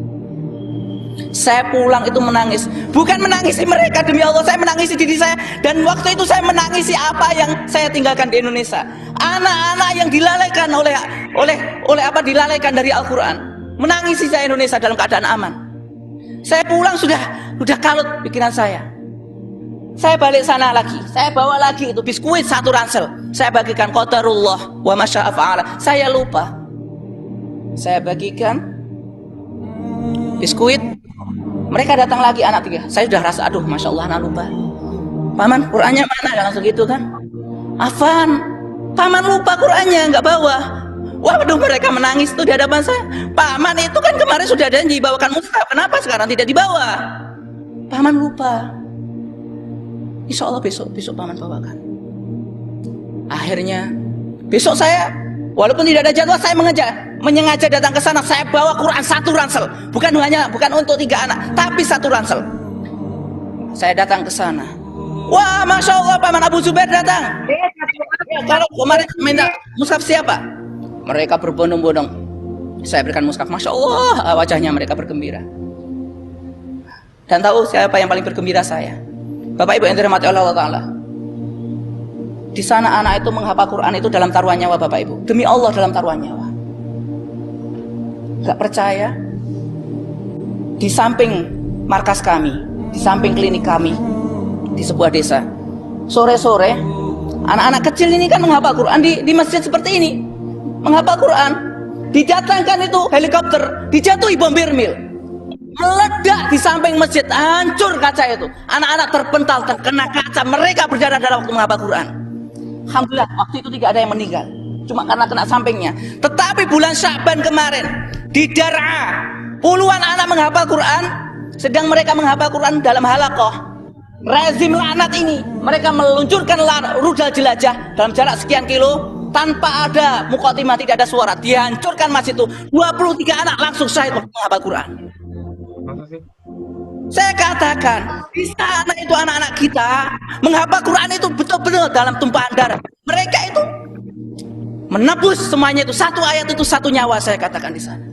Saya pulang itu menangis, bukan menangisi mereka, demi Allah saya menangisi diri saya. Dan waktu itu saya menangisi apa yang saya tinggalkan di Indonesia. Anak-anak yang dilalaikan dilalaikan dari Al-Quran. Menangisi saya Indonesia dalam keadaan aman. Saya pulang sudah kalut pikiran saya. Saya balik sana lagi, saya bawa lagi itu biskuit 1 ransel. Saya bagikan qadarullah wa masya'a fa'ala. Saya lupa. Saya bagikan biskuit. Mereka datang lagi anak 3. Saya sudah rasa aduh Masya Allah anak lupa. Paman Qurannya mana? Langsung gitu kan. Afan, Paman lupa Qurannya nggak bawa. Waduh mereka menangis tuh di hadapan saya. Paman itu kan kemarin sudah janji bawakan mushaf, kenapa sekarang tidak dibawa? Paman lupa. Insya Allah besok Paman bawakan. Akhirnya besok saya, walaupun tidak ada jadwal, saya menyengaja datang ke sana. Saya bawa Quran 1 ransel, bukan untuk 3 anak, tapi 1 ransel. Saya datang ke sana. Wah, Masya Allah, Paman Abu Zubair datang. Ya, kalau kemarin minta mushaf siapa? Mereka berbondong-bondong. Saya berikan mushaf. Masya Allah, wajahnya mereka bergembira. Dan tahu siapa yang paling bergembira? Saya. Bapak Ibu yang dirahmati Allah Ta'ala. Di sana anak itu menghafal Quran itu dalam taruhan nyawa, Bapak Ibu. Demi Allah, dalam taruhan nyawa. Gak percaya? Di samping markas kami, di samping klinik kami, di sebuah desa, sore-sore anak-anak kecil ini kan menghafal Quran di masjid seperti ini, menghafal Quran. Didatangkan itu helikopter, dijatuhi bom Birmil, meledak di samping masjid, hancur kaca itu. Anak-anak terpental, terkena kaca, mereka berdarah dalam waktu menghafal Quran. Alhamdulillah waktu itu tidak ada yang meninggal, cuma karena kena sampingnya. Tetapi bulan Sya'ban kemarin di Dar'a, puluhan anak menghafal Quran, sedang mereka menghafal Quran dalam halaqah. Rezim laknat ini, mereka meluncurkan rudal jelajah dalam jarak sekian kilo tanpa ada muqaddimah, tidak ada suara, dihancurkan masjid itu. 23 anak langsung syahid waktu menghafal Quran. Saya katakan, di sana itu anak-anak kita menghafal Quran itu betul-betul dalam tumpahan darah. Mereka itu menebus semuanya itu, satu ayat itu satu nyawa, saya katakan di sana.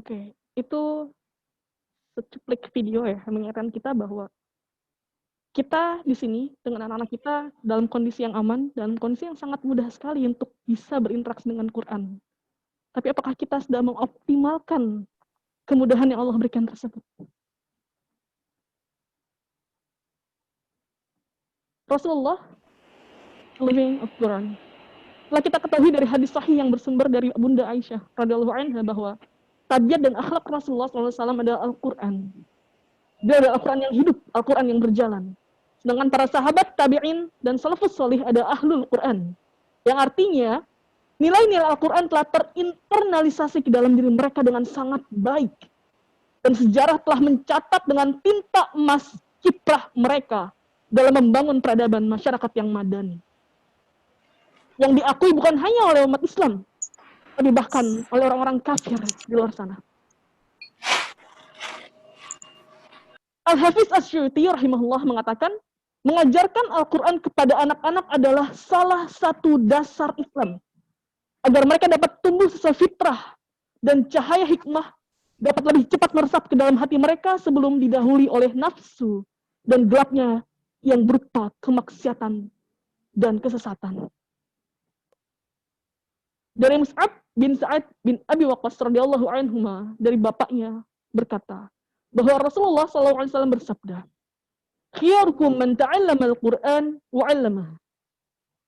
Oke, itu secuplik video ya, mengingatkan kita bahwa kita di sini dengan anak-anak kita dalam kondisi yang aman, dalam kondisi yang sangat mudah sekali untuk bisa berinteraksi dengan Quran. Tapi apakah kita sudah mengoptimalkan kemudahan yang Allah berikan tersebut? Rasulullah living of Quran. Setelah kita ketahui dari hadis sahih yang bersumber dari Bunda Aisyah radhiyallahu anha bahwa tabiat dan akhlak Rasulullah SAW adalah Al-Quran. Dia adalah Al-Quran yang hidup, Al-Quran yang berjalan. Sedangkan para sahabat, tabi'in, dan salafus solih adalah ahlul Quran. Yang artinya, nilai-nilai Al-Quran telah terinternalisasi ke dalam diri mereka dengan sangat baik. Dan sejarah telah mencatat dengan tinta emas kiprah mereka dalam membangun peradaban masyarakat yang madani. Yang diakui bukan hanya oleh umat Islam, tapi bahkan oleh orang-orang kafir di luar sana. Al-Hafiz Asy'uti rahimahullah mengatakan, mengajarkan Al-Quran kepada anak-anak adalah salah satu dasar Islam, agar mereka dapat tumbuh sesuai fitrah dan cahaya hikmah dapat lebih cepat meresap ke dalam hati mereka sebelum didahului oleh nafsu dan gelapnya yang berupa kemaksiatan dan kesesatan. Dari Mus'ab bin Sa'ad bin Abi Waqqas radhiyallahu anhuma, dari bapaknya berkata bahwa Rasulullah SAW bersabda, "Khiyarukum man ta'allama al-Qur'an wa 'allamahu."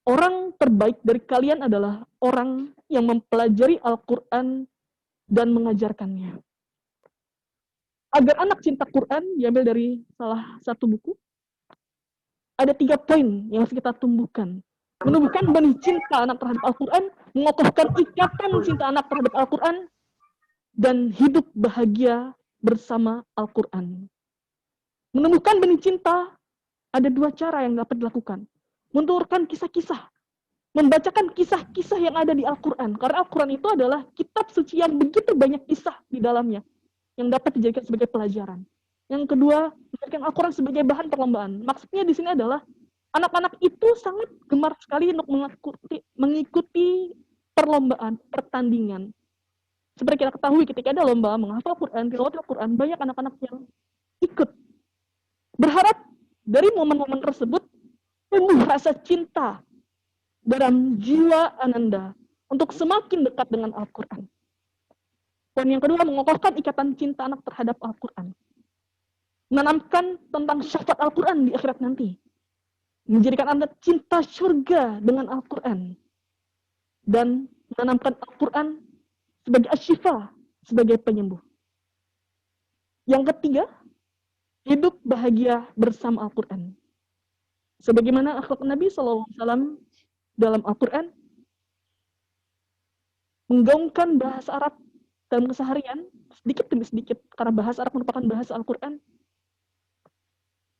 Orang terbaik dari kalian adalah orang yang mempelajari Al-Qur'an dan mengajarkannya. Agar anak cinta Quran, diambil dari salah satu buku, ada 3 poin yang harus kita tumbuhkan. Menumbuhkan benih cinta anak terhadap Al-Quran, mengokohkan ikatan cinta anak terhadap Al-Quran, dan hidup bahagia bersama Al-Quran. Menumbuhkan benih cinta, ada 2 cara yang dapat dilakukan. Menurunkan kisah-kisah, membacakan kisah-kisah yang ada di Al-Quran. Karena Al-Quran itu adalah kitab suci yang begitu banyak kisah di dalamnya, yang dapat dijadikan sebagai pelajaran. Yang kedua, menjadikan Al-Quran sebagai bahan perlombaan. Maksudnya di sini adalah anak-anak itu sangat gemar sekali untuk mengikuti perlombaan, pertandingan. Seperti kita ketahui ketika ada lomba menghafal Quran, tilawat Al-Quran, banyak anak-anak yang ikut. Berharap dari momen-momen tersebut tumbuh rasa cinta dalam jiwa ananda untuk semakin dekat dengan Al-Quran. Dan yang kedua, mengokohkan ikatan cinta anak terhadap Al-Quran. Menanamkan tentang syafaat Al-Quran di akhirat nanti. Menjadikan Anda cinta surga dengan Al-Quran. Dan menanamkan Al-Quran sebagai asyifa, sebagai penyembuh. Yang ketiga, hidup bahagia bersama Al-Quran. Sebagaimana akhlak Nabi SAW dalam Al-Quran, menggaungkan bahasa Arab dalam keseharian, sedikit demi sedikit, karena bahasa Arab merupakan bahasa Al-Quran,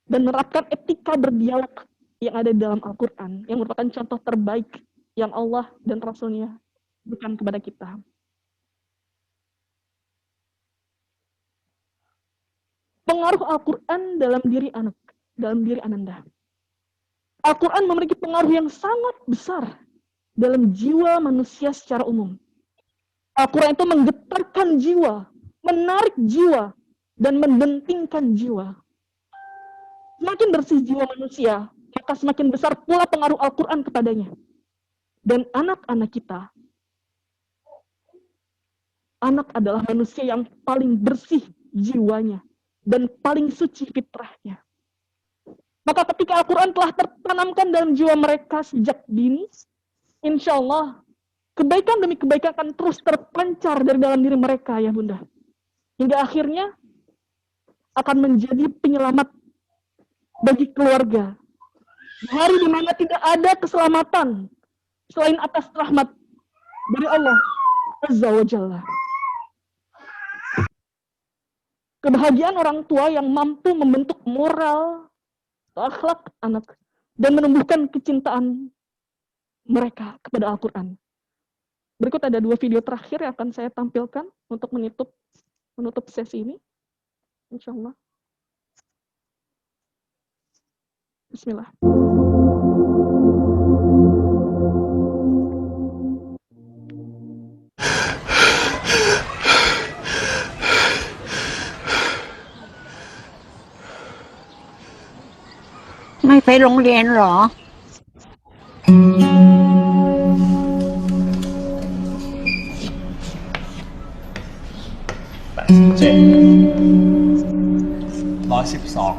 dan menerapkan etika berdialog yang ada di dalam Al-Quran, yang merupakan contoh terbaik yang Allah dan Rasul-Nya berikan kepada kita. Pengaruh Al-Quran dalam diri Ananda. Al-Quran memiliki pengaruh yang sangat besar dalam jiwa manusia secara umum. Al-Quran itu menggetarkan jiwa, menarik jiwa, dan mendentingkan jiwa. Semakin bersih jiwa manusia, maka semakin besar pula pengaruh Al-Quran kepadanya. Dan anak-anak kita, anak adalah manusia yang paling bersih jiwanya dan paling suci fitrahnya. Maka ketika Al-Quran telah tertanamkan dalam jiwa mereka sejak dini, insya Allah kebaikan demi kebaikan akan terus terpancar dari dalam diri mereka, ya Bunda. Hingga akhirnya akan menjadi penyelamat bagi keluarga. Hari di mana tidak ada keselamatan selain atas rahmat dari Allah Azza wa Jalla. Kebahagiaan orang tua yang mampu membentuk moral, akhlak anak, dan menumbuhkan kecintaan mereka kepada Al-Quran. Berikut ada 2 video terakhir yang akan saya tampilkan untuk menutup sesi ini. Insya Allah. Bismillah.
Mày phải lông đèn rõ.112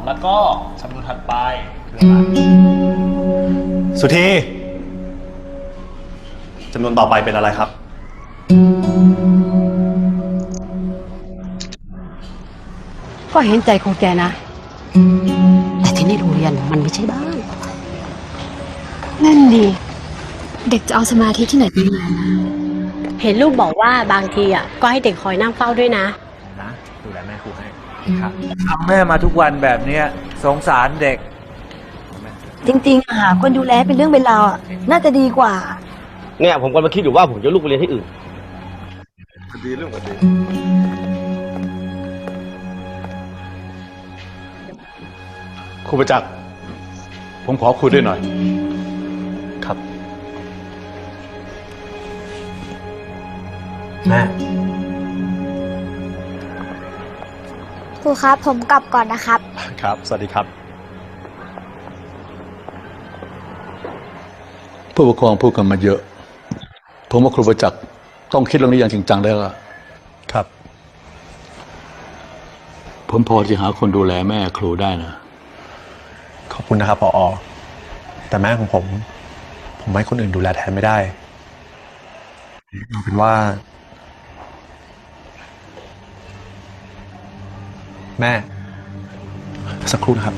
แล้วก็จำนวนถัดไปคืออะไร
สุธีจำนวนต่อไปเป็นอะไรครับ
ก็เห็นใจของแกนะ แต่ที่นี่โรงเรียนมันไม่ใช่บ้าน
นั่นดิเด็กจะเอาสมาธิที่ไหนไปเรียนนะ
เห็นลูกบอกว่าบางทีก็ให้เด็กคอยนั่งเฝ้าด้วยนะ
นะดูแลแม่ครูให้
ครับทำแม่มาทุกวันแบบเนี้ยสงสารเด็ก
จริงๆหาคนดูแลเป็นเรื่องเป็นราวน่าจะดีกว่า
เนี่ยผมกำลังคิดอยู่ว่าผมจะลูกไปเรียนที่อื่น
ดีเรื่องดี ครูประจักษ์ผมขอคุยด้วยหน่อย ครับ
แม่
ครูครับผมกลับก่อนนะครับ
ครับ สวัสดีครับ ผู้ปกครองพูดกันมาเยอะ ผมว่าครูประจักษ์ต้องคิดเรื่องนี้อย่างจริงจังแล้วครับ ผมพอจะหาคนดูแลแม่ครูได้นะ
ขอบคุณนะครับผอ.แต่แม่ของผมให้คนอื่นดูแลแทนไม่ได้เอาเป็นว่า แม่สักครู่นะครับ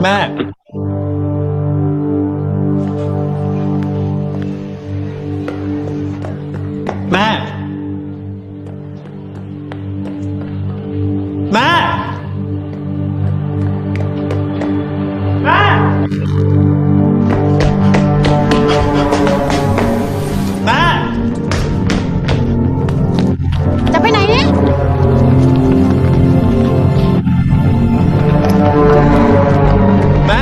แม่ แม่ แม่ แม่ แม่
จะไปไหนเนี่ย
แม่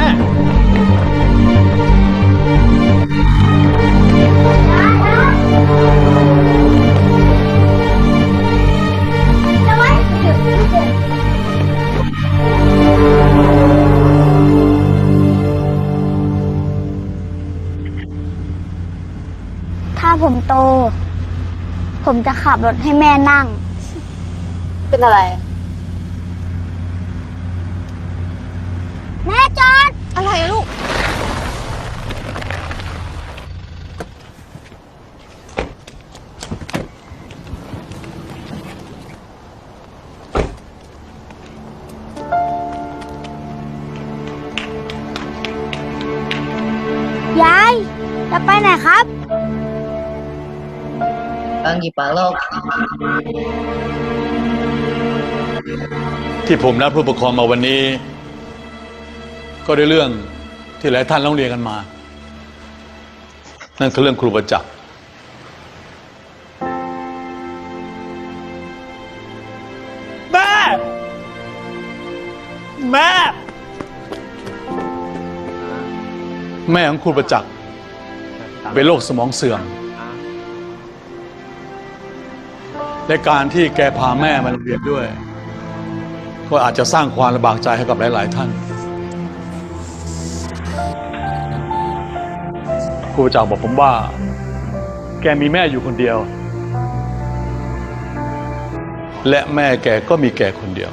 ถ้าผมโต ผมจะขับรถให้แม่นั่ง เป็นอะไร แม่จอด อะไรอะลูก ยาย จะไปไหนครับ
างกี่ปาลอก
ที่ผมนัดผู้ปกครองมาวันนี้ ก็ด้วยเรื่องที่หลายท่านร้องเรียนกันมา นั่นคือเรื่องครูประจักษ์
แม่ แม่
แม่ของครูประจักษ์เป็นโรคสมองเสื่อมและการที่แกพาแม่มาโรงเรียนด้วย ก็อาจจะสร้างความลำบากใจให้กับหลายๆท่านครูประจักษ์บอกผมว่าแกมีแม่อยู่คนเดียวและแม่แกก็มีแกคนเดียว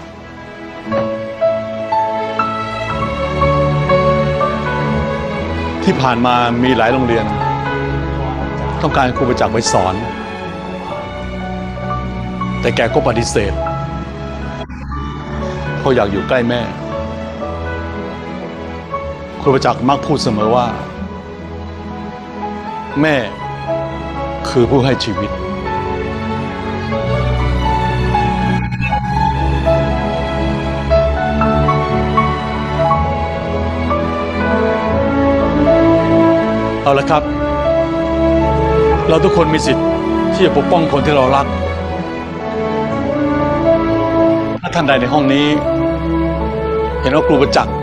ที่ผ่านมามีหลายโรงเรียนต้องการครูประจักษ์ไปสอนแต่แกก็ปฏิเสธเขาอยากอยู่ใกล้แม่ครูประจักษ์มักพูดเสมอว่าแม่คือผู้ให้ชีวิตเอาละครับ เราทุกคนมีสิทธิ์ที่จะปกป้องคนที่เรารักถ้าท่านใดในห้องนี้เห็นว่าครูประจักษ์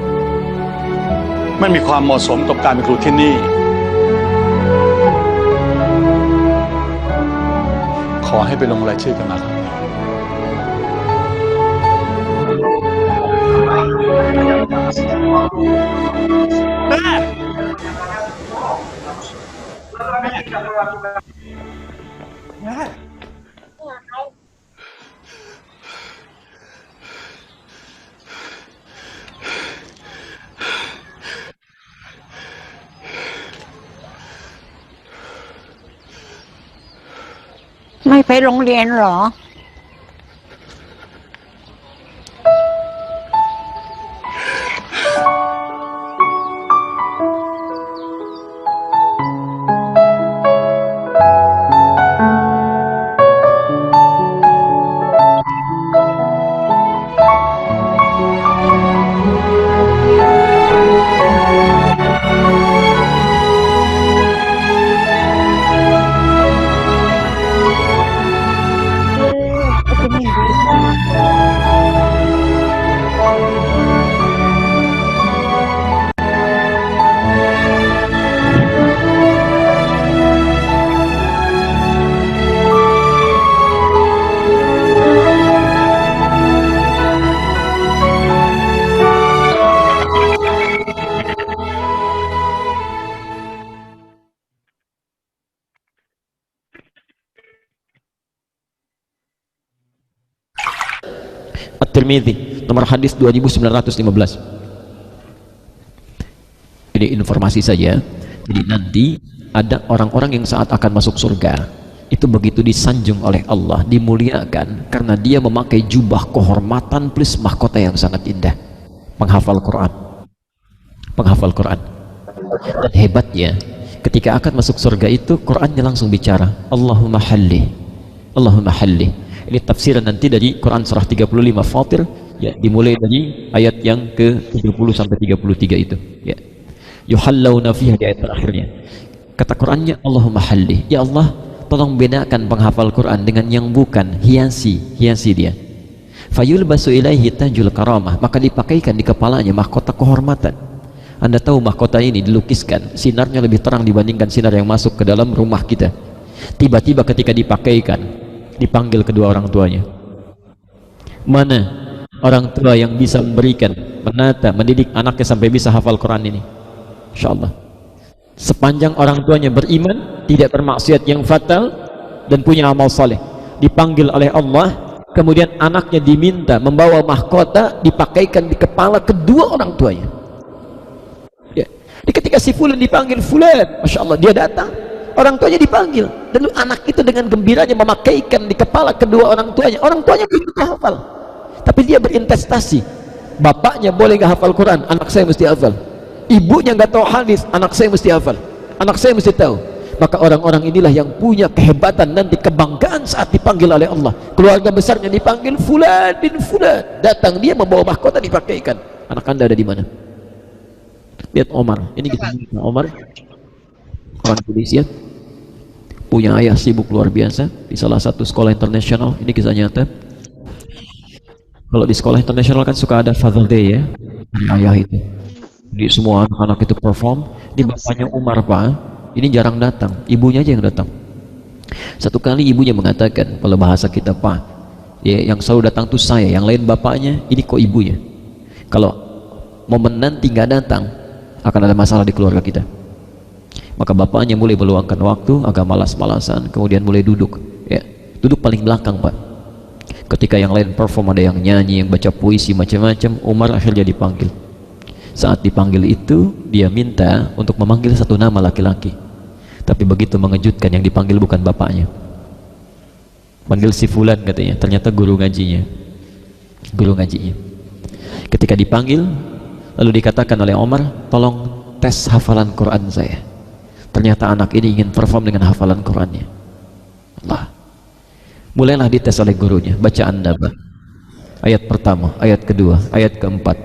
ไม่มีความเหมาะสมกับการเป็นครูที่นี่ขอให้ไปลงรายชื่อกันนะครับ
แม่ แม่
ไม่ไปโรงเรียนเหรอ
At-Tirmidzi nomor hadis 2915. Ini informasi saja. Jadi nanti ada orang-orang yang saat akan masuk surga itu begitu disanjung oleh Allah, dimuliakan karena dia memakai jubah kehormatan plus mahkota yang sangat indah, penghafal Quran. Dan hebatnya ketika akan masuk surga itu Qurannya langsung bicara Allahumma halli, Allahumma halli. Ini tafsiran nanti dari Quran surah 35 Fatir, ya, dimulai dari ayat yang ke-30 sampai 33 itu, ya. Yuhallawna fiha, di ayat terakhirnya. Kata Qurannya Allahumma halli, ya Allah tolong bedakan penghafal Quran dengan yang bukan, hiasi dia. Fayulbasu ilaihi tajul karamah, maka dipakaikan di kepalanya mahkota kehormatan. Anda tahu mahkota ini dilukiskan, sinarnya lebih terang dibandingkan sinar yang masuk ke dalam rumah kita. Tiba-tiba ketika dipakaikan, dipanggil kedua orang tuanya. Mana orang tua yang bisa memberikan, menata, mendidik anaknya sampai bisa hafal Quran ini? InsyaAllah. Sepanjang orang tuanya beriman, tidak bermaksiat yang fatal, dan punya amal saleh, dipanggil oleh Allah, kemudian anaknya diminta membawa mahkota, dipakaikan di kepala kedua orang tuanya. Ya. Jadi ketika si Fulan dipanggil Fulan, Masya Allah, dia datang, orang tuanya dipanggil, dan anak itu dengan gembiranya memakaikan di kepala kedua orang tuanya belum hafal, tapi dia berinvestasi. Bapaknya boleh nggak hafal Quran, anak saya mesti hafal. Ibunya nggak tahu hadis, anak saya mesti hafal, anak saya mesti tahu. maka orang-orang inilah yang punya kehebatan nanti, kebanggaan saat dipanggil oleh Allah. Keluarga besarnya dipanggil fulan bin fulan, datang dia membawa mahkota dipakaikan. Anak anda ada di mana? Lihat Omar, ini kita Omar, orang polisi ya, punya ayah sibuk luar biasa di salah satu sekolah internasional. Ini kisah nyata. Kalau di sekolah internasional kan suka ada Father Day ya, ayah itu. Di semua anak-anak itu perform. Di bapaknya Umar Pak, ini jarang datang, ibunya aja yang datang. Satu kali ibunya mengatakan, kalau bahasa kita Pak, ya, yang selalu datang tuh saya, yang lain bapaknya, ini kok ibunya. Kalau momen nanti nggak datang, akan ada masalah di keluarga kita. Maka bapaknya mulai meluangkan waktu, agak malas-malasan, kemudian mulai duduk, ya, duduk paling belakang Pak. Ketika yang lain perform, ada yang nyanyi, yang baca puisi macam-macam, Umar akhirnya dipanggil. Saat dipanggil itu, dia minta untuk memanggil satu nama laki-laki. Tapi begitu mengejutkan, yang dipanggil bukan bapaknya. Panggil si fulan katanya, ternyata guru ngajinya. Guru ngajinya. Ketika dipanggil, lalu dikatakan oleh Omar, tolong tes hafalan Quran saya. Ternyata anak ini ingin perform dengan hafalan Qurannya. Allah. Mulailah dites oleh gurunya, baca anda Pak. Ayat pertama, ayat kedua, ayat keempat,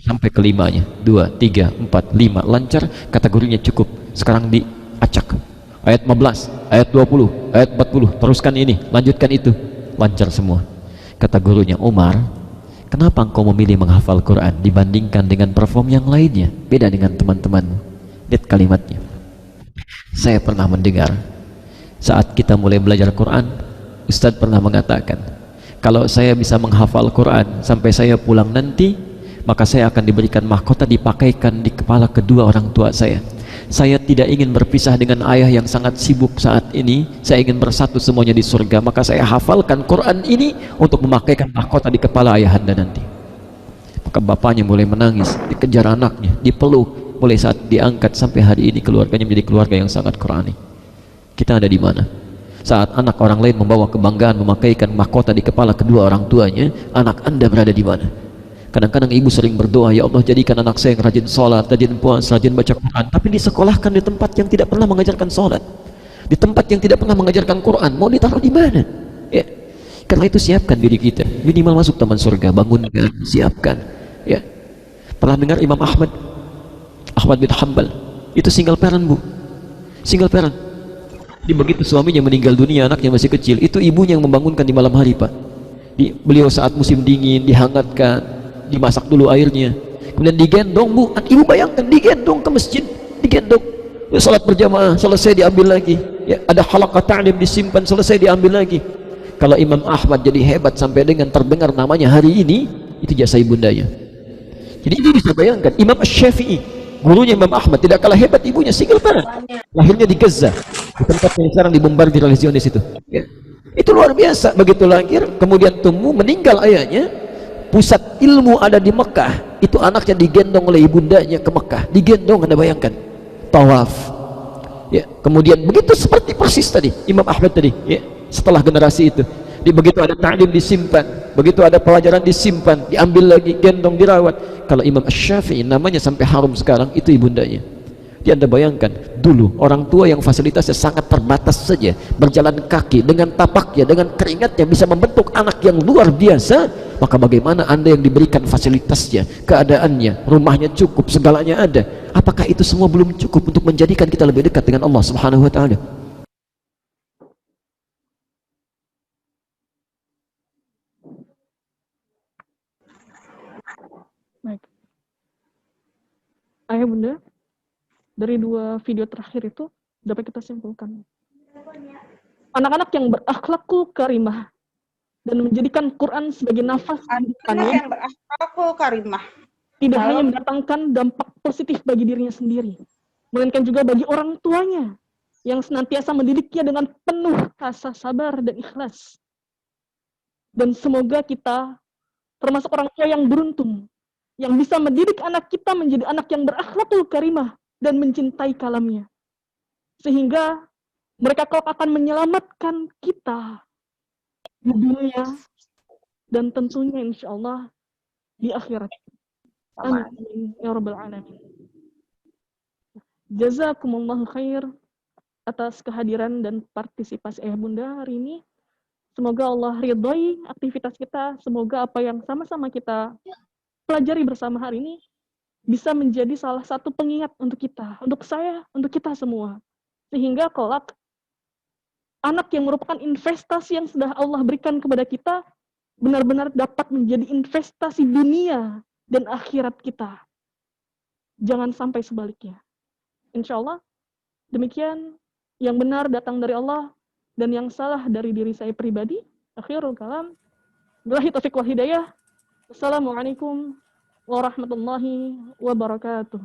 sampai kelimanya, 2, 3, 4, 5, lancar. Kata gurunya cukup, sekarang diacak. Ayat 15, ayat 20, ayat 40, teruskan ini, lanjutkan itu, lancar semua. Kata gurunya, Umar, kenapa engkau memilih menghafal Quran dibandingkan dengan perform yang lainnya? Beda dengan teman-temanmu. Lihat kalimatnya. Saya pernah mendengar saat kita mulai belajar Quran, Ustadz pernah mengatakan, kalau saya bisa menghafal Quran sampai saya pulang nanti, maka saya akan diberikan mahkota dipakaikan di kepala kedua orang tua saya. Saya tidak ingin berpisah dengan ayah yang sangat sibuk saat ini. Saya ingin bersatu semuanya di surga. Maka saya hafalkan Quran ini untuk memakaikan mahkota di kepala ayahanda nanti. Maka bapaknya mulai menangis, dikejar anaknya, dipeluk. Mulai saat diangkat sampai hari ini keluarganya menjadi keluarga yang sangat Qurani. Kita ada di mana? Saat anak orang lain membawa kebanggaan memakaikan mahkota di kepala kedua orang tuanya, anak anda berada di mana? Kadang-kadang ibu sering berdoa, ya Allah jadikan anak saya yang rajin sholat, rajin puasa, rajin baca Quran, tapi disekolahkan di tempat yang tidak pernah mengajarkan sholat, di tempat yang tidak pernah mengajarkan Quran. Mau ditaruh di mana? Ya. Karena itu siapkan diri kita, minimal masuk taman surga, bangunkan, siapkan. Ya. Pernah dengar Imam Ahmad bin Hanbal, itu single parent Bu, single parent. Di begitu suaminya meninggal dunia, anaknya masih kecil, itu ibunya yang membangunkan di malam hari Pak. Beliau saat musim dingin dihangatkan, dimasak dulu airnya, kemudian digendong Bu. Ibu bayangkan, digendong ke masjid, digendong, ya, salat berjamaah, selesai diambil lagi, ya, ada halaqah ta'lim disimpan, selesai diambil lagi. Kalau Imam Ahmad jadi hebat sampai dengan terdengar namanya hari ini, itu jasa ibundanya. Jadi ibu bisa bayangkan, Imam Syafi'i, gurunya Imam Ahmad, tidak kalah hebat ibunya, single parent, lahirnya di Gaza, di tempat yang sekarang dibombardir oleh Zionis itu, ya. Itu luar biasa. Begitu lahir, kemudian tumbuh, meninggal ayahnya, pusat ilmu ada di Mekah, itu anaknya digendong oleh ibundanya ke Mekah, digendong, anda bayangkan, tawaf, ya. Kemudian begitu seperti persis tadi Imam Ahmad tadi, ya. Setelah generasi itu, begitu ada ta'lim disimpan, begitu ada pelajaran disimpan, diambil lagi, gendong, dirawat. Kalau Imam Syafi'i namanya sampai harum sekarang, itu ibundanya. Jadi anda bayangkan, dulu orang tua yang fasilitasnya sangat terbatas saja, berjalan kaki dengan tapaknya, dengan keringatnya bisa membentuk anak yang luar biasa, maka bagaimana anda yang diberikan fasilitasnya, keadaannya, rumahnya cukup, segalanya ada, apakah itu semua belum cukup untuk menjadikan kita lebih dekat dengan Allah Subhanahu wa ta'ala?
Baik. Ayah bunda, dari 2 video terakhir itu dapat kita simpulkan, anak-anak yang berakhlakul karimah dan menjadikan Quran sebagai nafas
Anak yang berakhlakul karimah
tidak hanya mendatangkan dampak positif bagi dirinya sendiri, melainkan juga bagi orang tuanya yang senantiasa mendidiknya dengan penuh rasa sabar dan ikhlas. Dan semoga kita termasuk orang tua yang beruntung, yang bisa mendidik anak kita menjadi anak yang berakhlakul karimah dan mencintai kalamnya, sehingga mereka kelak akan menyelamatkan kita di dunia dan tentunya insya Allah di akhirat. Amin ya rabbal alamin. Jazakumullahu khair. atas kehadiran dan partisipasi Ayah Bunda hari ini. Semoga Allah ridhoi aktivitas kita. Semoga apa yang sama-sama kita pelajari bersama hari ini bisa menjadi salah satu pengingat untuk kita, untuk saya, untuk kita semua. Sehingga kelak anak yang merupakan investasi yang sudah Allah berikan kepada kita benar-benar dapat menjadi investasi dunia dan akhirat kita. Jangan sampai sebaliknya. Insya Allah, demikian yang benar datang dari Allah dan yang salah dari diri saya pribadi. Akhirul kalam. Billahi taufiq wal hidayah. Wassalamualaikum warahmatullahi wabarakatuh.